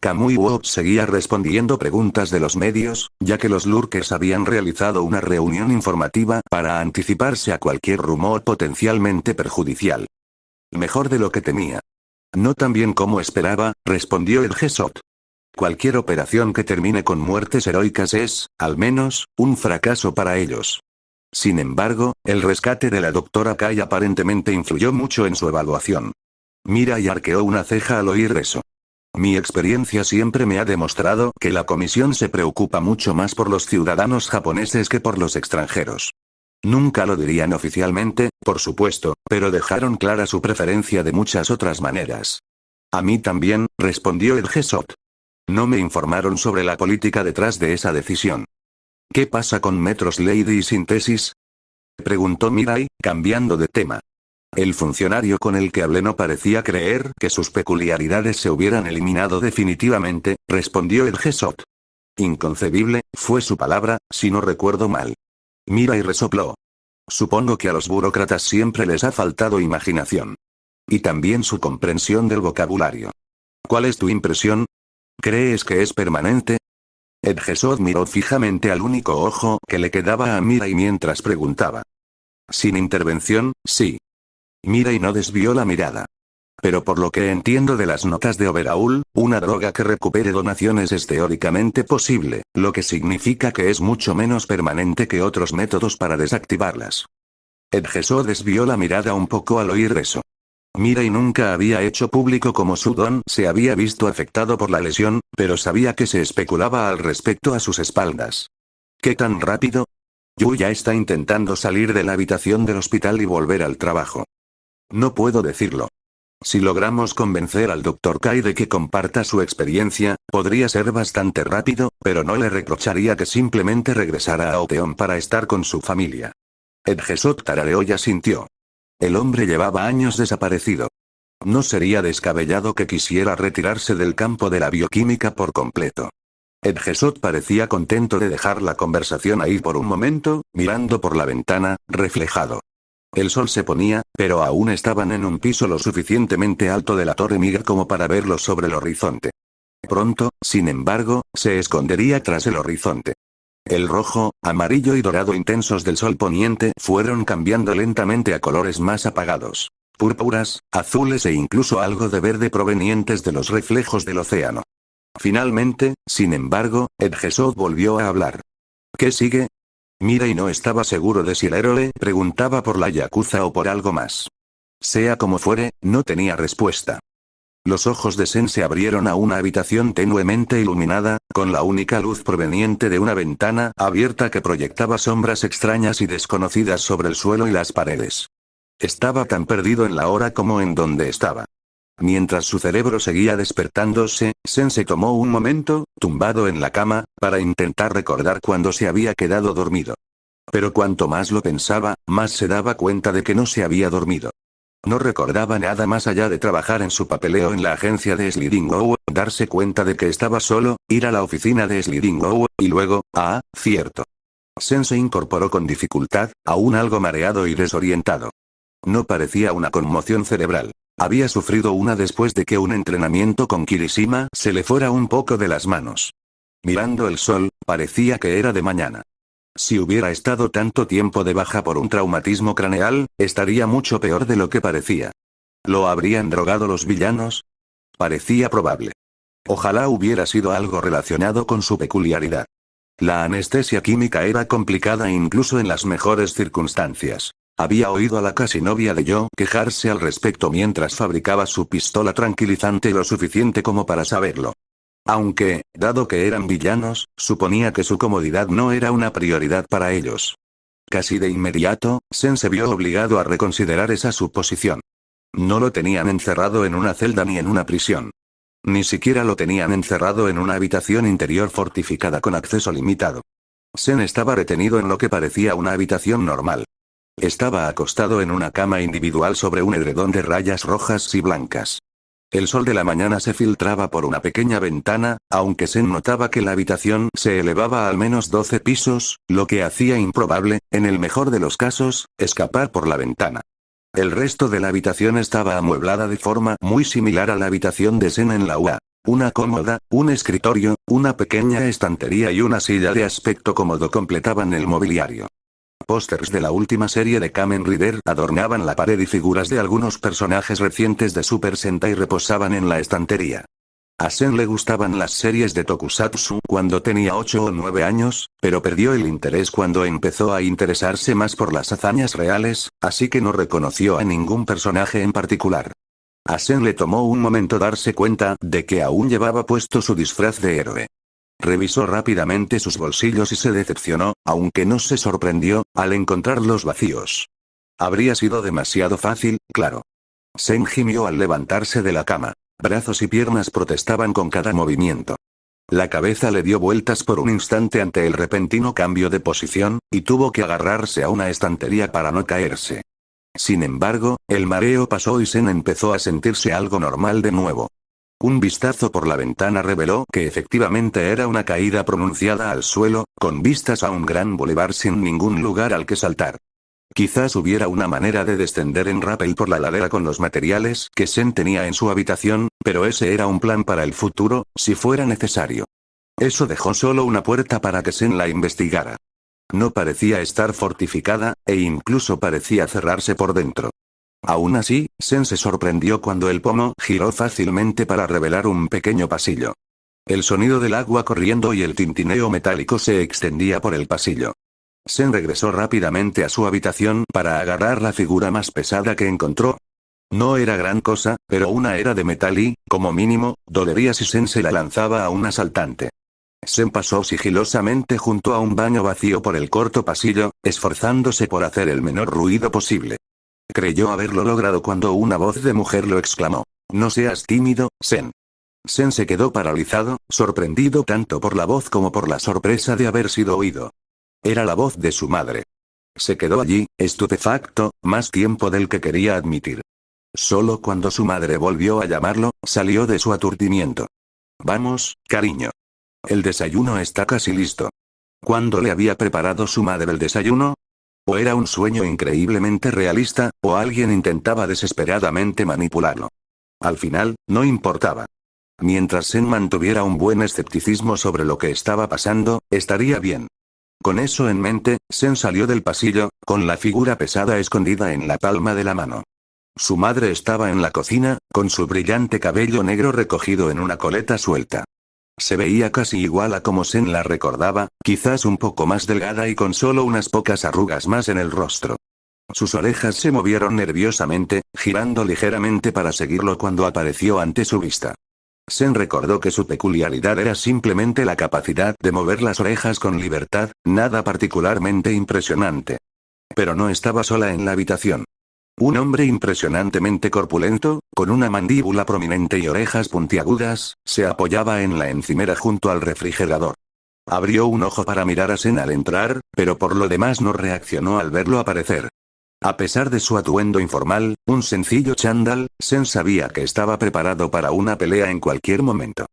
Kamui Wops seguía respondiendo preguntas de los medios, ya que los Lurkers habían realizado una reunión informativa para anticiparse a cualquier rumor potencialmente perjudicial. Mejor de lo que temía. No tan bien como esperaba, respondió Ed Gesot. Cualquier operación que termine con muertes heroicas es, al menos, un fracaso para ellos. Sin embargo, el rescate de la doctora Kai aparentemente influyó mucho en su evaluación. Mirai arqueó una ceja al oír eso. Mi experiencia siempre me ha demostrado que la comisión se preocupa mucho más por los ciudadanos japoneses que por los extranjeros. Nunca lo dirían oficialmente, por supuesto, pero dejaron clara su preferencia de muchas otras maneras. A mí también, respondió el Gesot. No me informaron sobre la política detrás de esa decisión. ¿Qué pasa con Metros Lady y Síntesis? Preguntó Mirai, cambiando de tema. El funcionario con el que hablé no parecía creer que sus peculiaridades se hubieran eliminado definitivamente, respondió el Gesot. Inconcebible, fue su palabra, si no recuerdo mal. Mirai resopló. Supongo que a los burócratas siempre les ha faltado imaginación. Y también su comprensión del vocabulario. ¿Cuál es tu impresión? ¿Crees que es permanente? Ed Gesot miró fijamente al único ojo que le quedaba a Mirai mientras preguntaba. Sin intervención, sí. Mirai no desvió la mirada. Pero por lo que entiendo de las notas de Overhaul, una droga que recupere donaciones es teóricamente posible, lo que significa que es mucho menos permanente que otros métodos para desactivarlas. Ed Gesot desvió la mirada un poco al oír eso. Mirai nunca había hecho público cómo su don se había visto afectado por la lesión, pero sabía que se especulaba al respecto a sus espaldas. ¿Qué tan rápido? Yu ya está intentando salir de la habitación del hospital y volver al trabajo. No puedo decirlo. Si logramos convencer al Dr. Kai de que comparta su experiencia, podría ser bastante rápido, pero no le reprocharía que simplemente regresara a Oteon para estar con su familia. Ed Gesot tarareó y asintió. El hombre llevaba años desaparecido. No sería descabellado que quisiera retirarse del campo de la bioquímica por completo. Ed Gesot parecía contento de dejar la conversación ahí por un momento, mirando por la ventana, reflejado. El sol se ponía, pero aún estaban en un piso lo suficientemente alto de la Torre Miga como para verlo sobre el horizonte. Pronto, sin embargo, se escondería tras el horizonte. El rojo, amarillo y dorado intensos del sol poniente fueron cambiando lentamente a colores más apagados. Púrpuras, azules e incluso algo de verde provenientes de los reflejos del océano. Finalmente, sin embargo, Ed Gesot volvió a hablar. ¿Qué sigue? Mirai no estaba seguro de si el héroe preguntaba por la yakuza o por algo más. Sea como fuere, no tenía respuesta. Los ojos de Sen se abrieron a una habitación tenuemente iluminada, con la única luz proveniente de una ventana abierta que proyectaba sombras extrañas y desconocidas sobre el suelo y las paredes. Estaba tan perdido en la hora como en donde estaba. Mientras su cerebro seguía despertándose, Sen se tomó un momento, tumbado en la cama, para intentar recordar cuándo se había quedado dormido. Pero cuanto más lo pensaba, más se daba cuenta de que no se había dormido. No recordaba nada más allá de trabajar en su papeleo en la agencia de Sliding Go, darse cuenta de que estaba solo, ir a la oficina de Sliding Go, y luego, cierto. Sen se incorporó con dificultad, aún algo mareado y desorientado. No parecía una conmoción cerebral. Había sufrido una después de que un entrenamiento con Kirishima se le fuera un poco de las manos. Mirando el sol, parecía que era de mañana. Si hubiera estado tanto tiempo de baja por un traumatismo craneal, estaría mucho peor de lo que parecía. ¿Lo habrían drogado los villanos? Parecía probable. Ojalá hubiera sido algo relacionado con su peculiaridad. La anestesia química era complicada incluso en las mejores circunstancias. Había oído a la casi novia de Joe quejarse al respecto mientras fabricaba su pistola tranquilizante lo suficiente como para saberlo. Aunque, dado que eran villanos, suponía que su comodidad no era una prioridad para ellos. Casi de inmediato, Sen se vio obligado a reconsiderar esa suposición. No lo tenían encerrado en una celda ni en una prisión. Ni siquiera lo tenían encerrado en una habitación interior fortificada con acceso limitado. Sen estaba retenido en lo que parecía una habitación normal. Estaba acostado en una cama individual sobre un edredón de rayas rojas y blancas. El sol de la mañana se filtraba por una pequeña ventana, aunque Sen notaba que la habitación se elevaba al menos 12 pisos, lo que hacía improbable, en el mejor de los casos, escapar por la ventana. El resto de la habitación estaba amueblada de forma muy similar a la habitación de Sen en la UA. Una cómoda, un escritorio, una pequeña estantería y una silla de aspecto cómodo completaban el mobiliario. Pósters de la última serie de Kamen Rider adornaban la pared y figuras de algunos personajes recientes de Super Sentai reposaban en la estantería. A Sen le gustaban las series de Tokusatsu cuando tenía 8 o 9 años, pero perdió el interés cuando empezó a interesarse más por las hazañas reales, así que no reconoció a ningún personaje en particular. A Sen le tomó un momento darse cuenta de que aún llevaba puesto su disfraz de héroe. Revisó rápidamente sus bolsillos y se decepcionó, aunque no se sorprendió, al encontrarlos vacíos. Habría sido demasiado fácil, claro. Sen gimió al levantarse de la cama. Brazos y piernas protestaban con cada movimiento. La cabeza le dio vueltas por un instante ante el repentino cambio de posición, y tuvo que agarrarse a una estantería para no caerse. Sin embargo, el mareo pasó y Sen empezó a sentirse algo normal de nuevo. Un vistazo por la ventana reveló que efectivamente era una caída pronunciada al suelo, con vistas a un gran bulevar sin ningún lugar al que saltar. Quizás hubiera una manera de descender en rappel por la ladera con los materiales que Sen tenía en su habitación, pero ese era un plan para el futuro, si fuera necesario. Eso dejó solo una puerta para que Sen la investigara. No parecía estar fortificada, e incluso parecía cerrarse por dentro. Aún así, Sen se sorprendió cuando el pomo giró fácilmente para revelar un pequeño pasillo. El sonido del agua corriendo y el tintineo metálico se extendía por el pasillo. Sen regresó rápidamente a su habitación para agarrar la figura más pesada que encontró. No era gran cosa, pero una era de metal y, como mínimo, dolería si Sen se la lanzaba a un asaltante. Sen pasó sigilosamente junto a un baño vacío por el corto pasillo, esforzándose por hacer el menor ruido posible. Creyó haberlo logrado cuando una voz de mujer lo exclamó. No seas tímido, Sen. Sen se quedó paralizado, sorprendido tanto por la voz como por la sorpresa de haber sido oído. Era la voz de su madre. Se quedó allí, estupefacto, más tiempo del que quería admitir. Solo cuando su madre volvió a llamarlo, salió de su aturdimiento. Vamos, cariño. El desayuno está casi listo. ¿Cuándo le había preparado su madre el desayuno? O era un sueño increíblemente realista, o alguien intentaba desesperadamente manipularlo. Al final, no importaba. Mientras Sen mantuviera un buen escepticismo sobre lo que estaba pasando, estaría bien. Con eso en mente, Sen salió del pasillo, con la figura pesada escondida en la palma de la mano. Su madre estaba en la cocina, con su brillante cabello negro recogido en una coleta suelta. Se veía casi igual a como Sen la recordaba, quizás un poco más delgada y con solo unas pocas arrugas más en el rostro. Sus orejas se movieron nerviosamente, girando ligeramente para seguirlo cuando apareció ante su vista. Sen recordó que su peculiaridad era simplemente la capacidad de mover las orejas con libertad, nada particularmente impresionante. Pero no estaba sola en la habitación. Un hombre impresionantemente corpulento, con una mandíbula prominente y orejas puntiagudas, se apoyaba en la encimera junto al refrigerador. Abrió un ojo para mirar a Sen al entrar, pero por lo demás no reaccionó al verlo aparecer. A pesar de su atuendo informal, un sencillo chándal, Sen sabía que estaba preparado para una pelea en cualquier momento.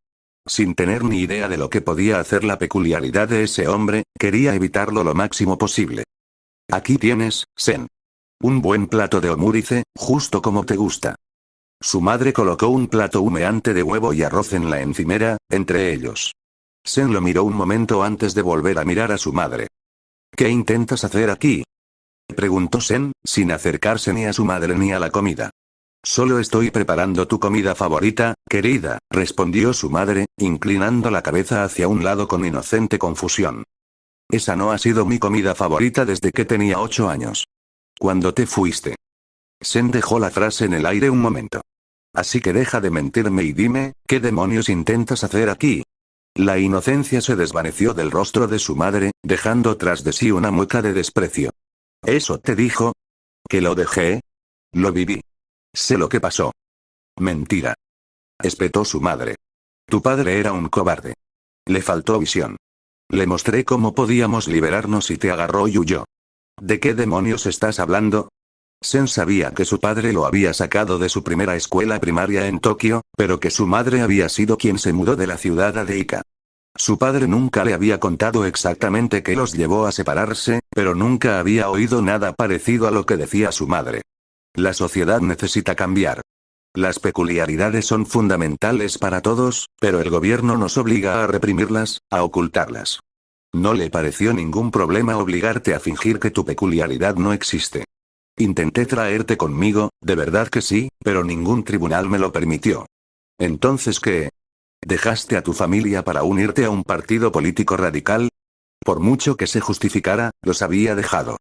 Sin tener ni idea de lo que podía hacer la peculiaridad de ese hombre, quería evitarlo lo máximo posible. Aquí tienes, Sen. Un buen plato de omurice, justo como te gusta. Su madre colocó un plato humeante de huevo y arroz en la encimera, entre ellos. Sen lo miró un momento antes de volver a mirar a su madre. ¿Qué intentas hacer aquí?, preguntó Sen, sin acercarse ni a su madre ni a la comida. Solo estoy preparando tu comida favorita, querida, respondió su madre, inclinando la cabeza hacia un lado con inocente confusión. Esa no ha sido mi comida favorita desde que tenía 8 años. Cuando te fuiste. Sen dejó la frase en el aire un momento. Así que deja de mentirme y dime, ¿qué demonios intentas hacer aquí? La inocencia se desvaneció del rostro de su madre, dejando tras de sí una mueca de desprecio. ¿Eso te dijo? ¿Que lo dejé? Lo viví. Sé lo que pasó. Mentira. Espetó su madre. Tu padre era un cobarde. Le faltó visión. Le mostré cómo podíamos liberarnos y te agarró y huyó. ¿De qué demonios estás hablando? Sen sabía que su padre lo había sacado de su primera escuela primaria en Tokio, pero que su madre había sido quien se mudó de la ciudad a Deika. Su padre nunca le había contado exactamente qué los llevó a separarse, pero nunca había oído nada parecido a lo que decía su madre. La sociedad necesita cambiar. Las peculiaridades son fundamentales para todos, pero el gobierno nos obliga a reprimirlas, a ocultarlas. No le pareció ningún problema obligarte a fingir que tu peculiaridad no existe. Intenté traerte conmigo, de verdad que sí, pero ningún tribunal me lo permitió. ¿Entonces qué? ¿Dejaste a tu familia para unirte a un partido político radical? Por mucho que se justificara, los había dejado.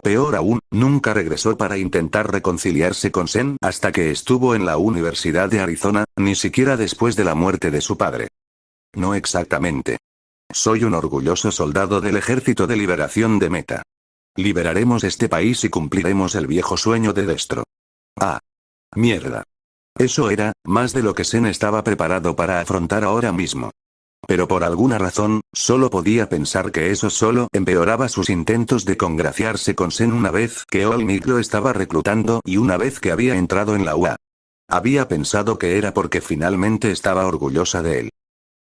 Peor aún, nunca regresó para intentar reconciliarse con Sen hasta que estuvo en la Universidad de Arizona, ni siquiera después de la muerte de su padre. No exactamente. Soy un orgulloso soldado del Ejército de Liberación de Meta. Liberaremos este país y cumpliremos el viejo sueño de Destro. Ah. Mierda. Eso era, más de lo que Sen estaba preparado para afrontar ahora mismo. Pero por alguna razón, solo podía pensar que eso solo empeoraba sus intentos de congraciarse con Sen una vez que Olmec lo estaba reclutando y una vez que había entrado en la UA. Había pensado que era porque finalmente estaba orgullosa de él.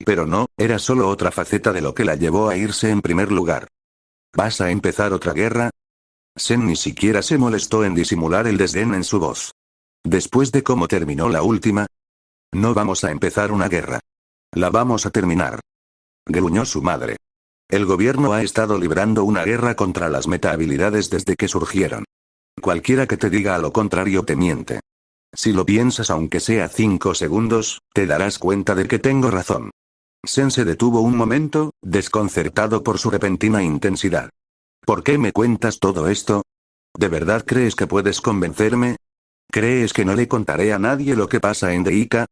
Pero no, era solo otra faceta de lo que la llevó a irse en primer lugar. ¿Vas a empezar otra guerra? Sen ni siquiera se molestó en disimular el desdén en su voz. Después de cómo terminó la última. No vamos a empezar una guerra. La vamos a terminar. Gruñó su madre. El gobierno ha estado librando una guerra contra las metahabilidades desde que surgieron. Cualquiera que te diga lo contrario te miente. Si lo piensas aunque sea 5 segundos, te darás cuenta de que tengo razón. Sen se detuvo un momento, desconcertado por su repentina intensidad. ¿Por qué me cuentas todo esto? ¿De verdad crees que puedes convencerme? ¿Crees que no le contaré a nadie lo que pasa en Deika?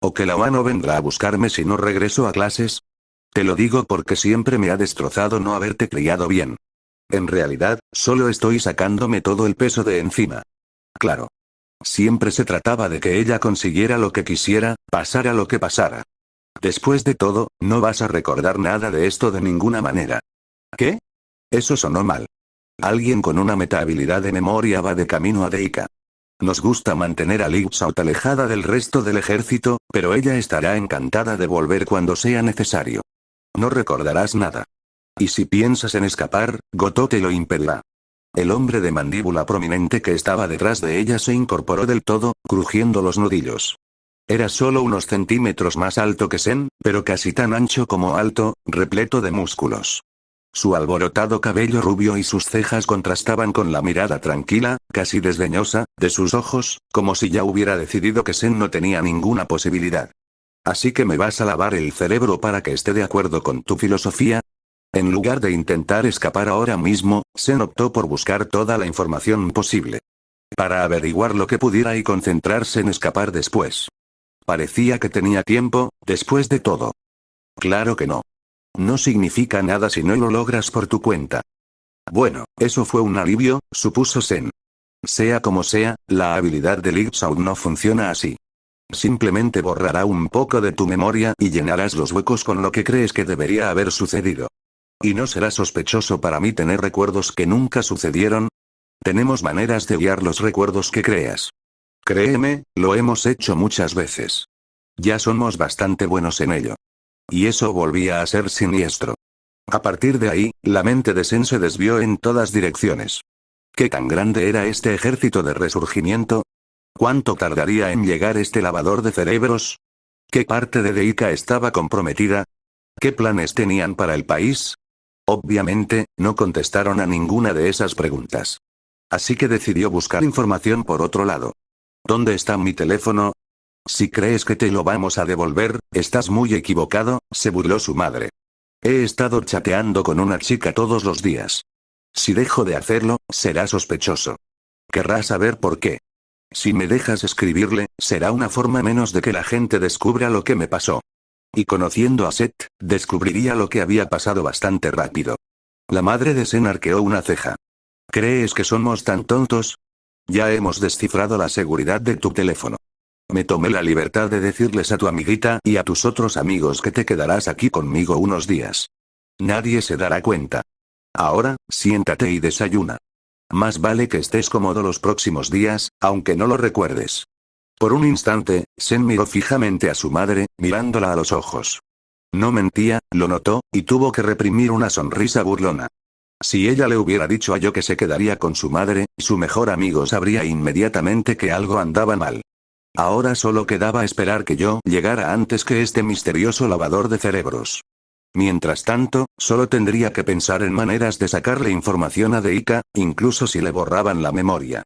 ¿O que la UA no vendrá a buscarme si no regreso a clases? Te lo digo porque siempre me ha destrozado no haberte criado bien. En realidad, solo estoy sacándome todo el peso de encima. Claro. Siempre se trataba de que ella consiguiera lo que quisiera, pasara lo que pasara. Después de todo, no vas a recordar nada de esto de ninguna manera. ¿Qué? Eso sonó mal. Alguien con una metahabilidad de memoria va de camino a Deika. Nos gusta mantener a Liu Xiao alejada del resto del ejército, pero ella estará encantada de volver cuando sea necesario. No recordarás nada. Y si piensas en escapar, Goto te lo impedirá. El hombre de mandíbula prominente que estaba detrás de ella se incorporó del todo, crujiendo los nudillos. Era solo unos centímetros más alto que Sen, pero casi tan ancho como alto, repleto de músculos. Su alborotado cabello rubio y sus cejas contrastaban con la mirada tranquila, casi desdeñosa, de sus ojos, como si ya hubiera decidido que Sen no tenía ninguna posibilidad. ¿Así que me vas a lavar el cerebro para que esté de acuerdo con tu filosofía? En lugar de intentar escapar ahora mismo, Sen optó por buscar toda la información posible. Para averiguar lo que pudiera y concentrarse en escapar después. Parecía que tenía tiempo, después de todo. Claro que no. No significa nada si no lo logras por tu cuenta. Bueno, eso fue un alivio, supuso Sen. Sea como sea, la habilidad de Lipsaut no funciona así. Simplemente borrará un poco de tu memoria y llenarás los huecos con lo que crees que debería haber sucedido. ¿Y no será sospechoso para mí tener recuerdos que nunca sucedieron? Tenemos maneras de guiar los recuerdos que creas. Créeme, lo hemos hecho muchas veces. Ya somos bastante buenos en ello. Y eso volvía a ser siniestro. A partir de ahí, la mente de Sen se desvió en todas direcciones. ¿Qué tan grande era este ejército de resurgimiento? ¿Cuánto tardaría en llegar este lavador de cerebros? ¿Qué parte de Deika estaba comprometida? ¿Qué planes tenían para el país? Obviamente, no contestaron a ninguna de esas preguntas. Así que decidió buscar información por otro lado. ¿Dónde está mi teléfono? Si crees que te lo vamos a devolver, estás muy equivocado, se burló su madre. He estado chateando con una chica todos los días. Si dejo de hacerlo, será sospechoso. Querrás saber por qué. Si me dejas escribirle, será una forma menos de que la gente descubra lo que me pasó. Y conociendo a Seth, descubriría lo que había pasado bastante rápido. La madre de Sen arqueó una ceja. ¿Crees que somos tan tontos? Ya hemos descifrado la seguridad de tu teléfono. Me tomé la libertad de decirles a tu amiguita y a tus otros amigos que te quedarás aquí conmigo unos días. Nadie se dará cuenta. Ahora, siéntate y desayuna. Más vale que estés cómodo los próximos días, aunque no lo recuerdes. Por un instante, Sen miró fijamente a su madre, mirándola a los ojos. No mentía, lo notó, y tuvo que reprimir una sonrisa burlona. Si ella le hubiera dicho a Yo que se quedaría con su madre, su mejor amigo sabría inmediatamente que algo andaba mal. Ahora solo quedaba esperar que Yo llegara antes que este misterioso lavador de cerebros. Mientras tanto, solo tendría que pensar en maneras de sacarle información a Deika, incluso si le borraban la memoria.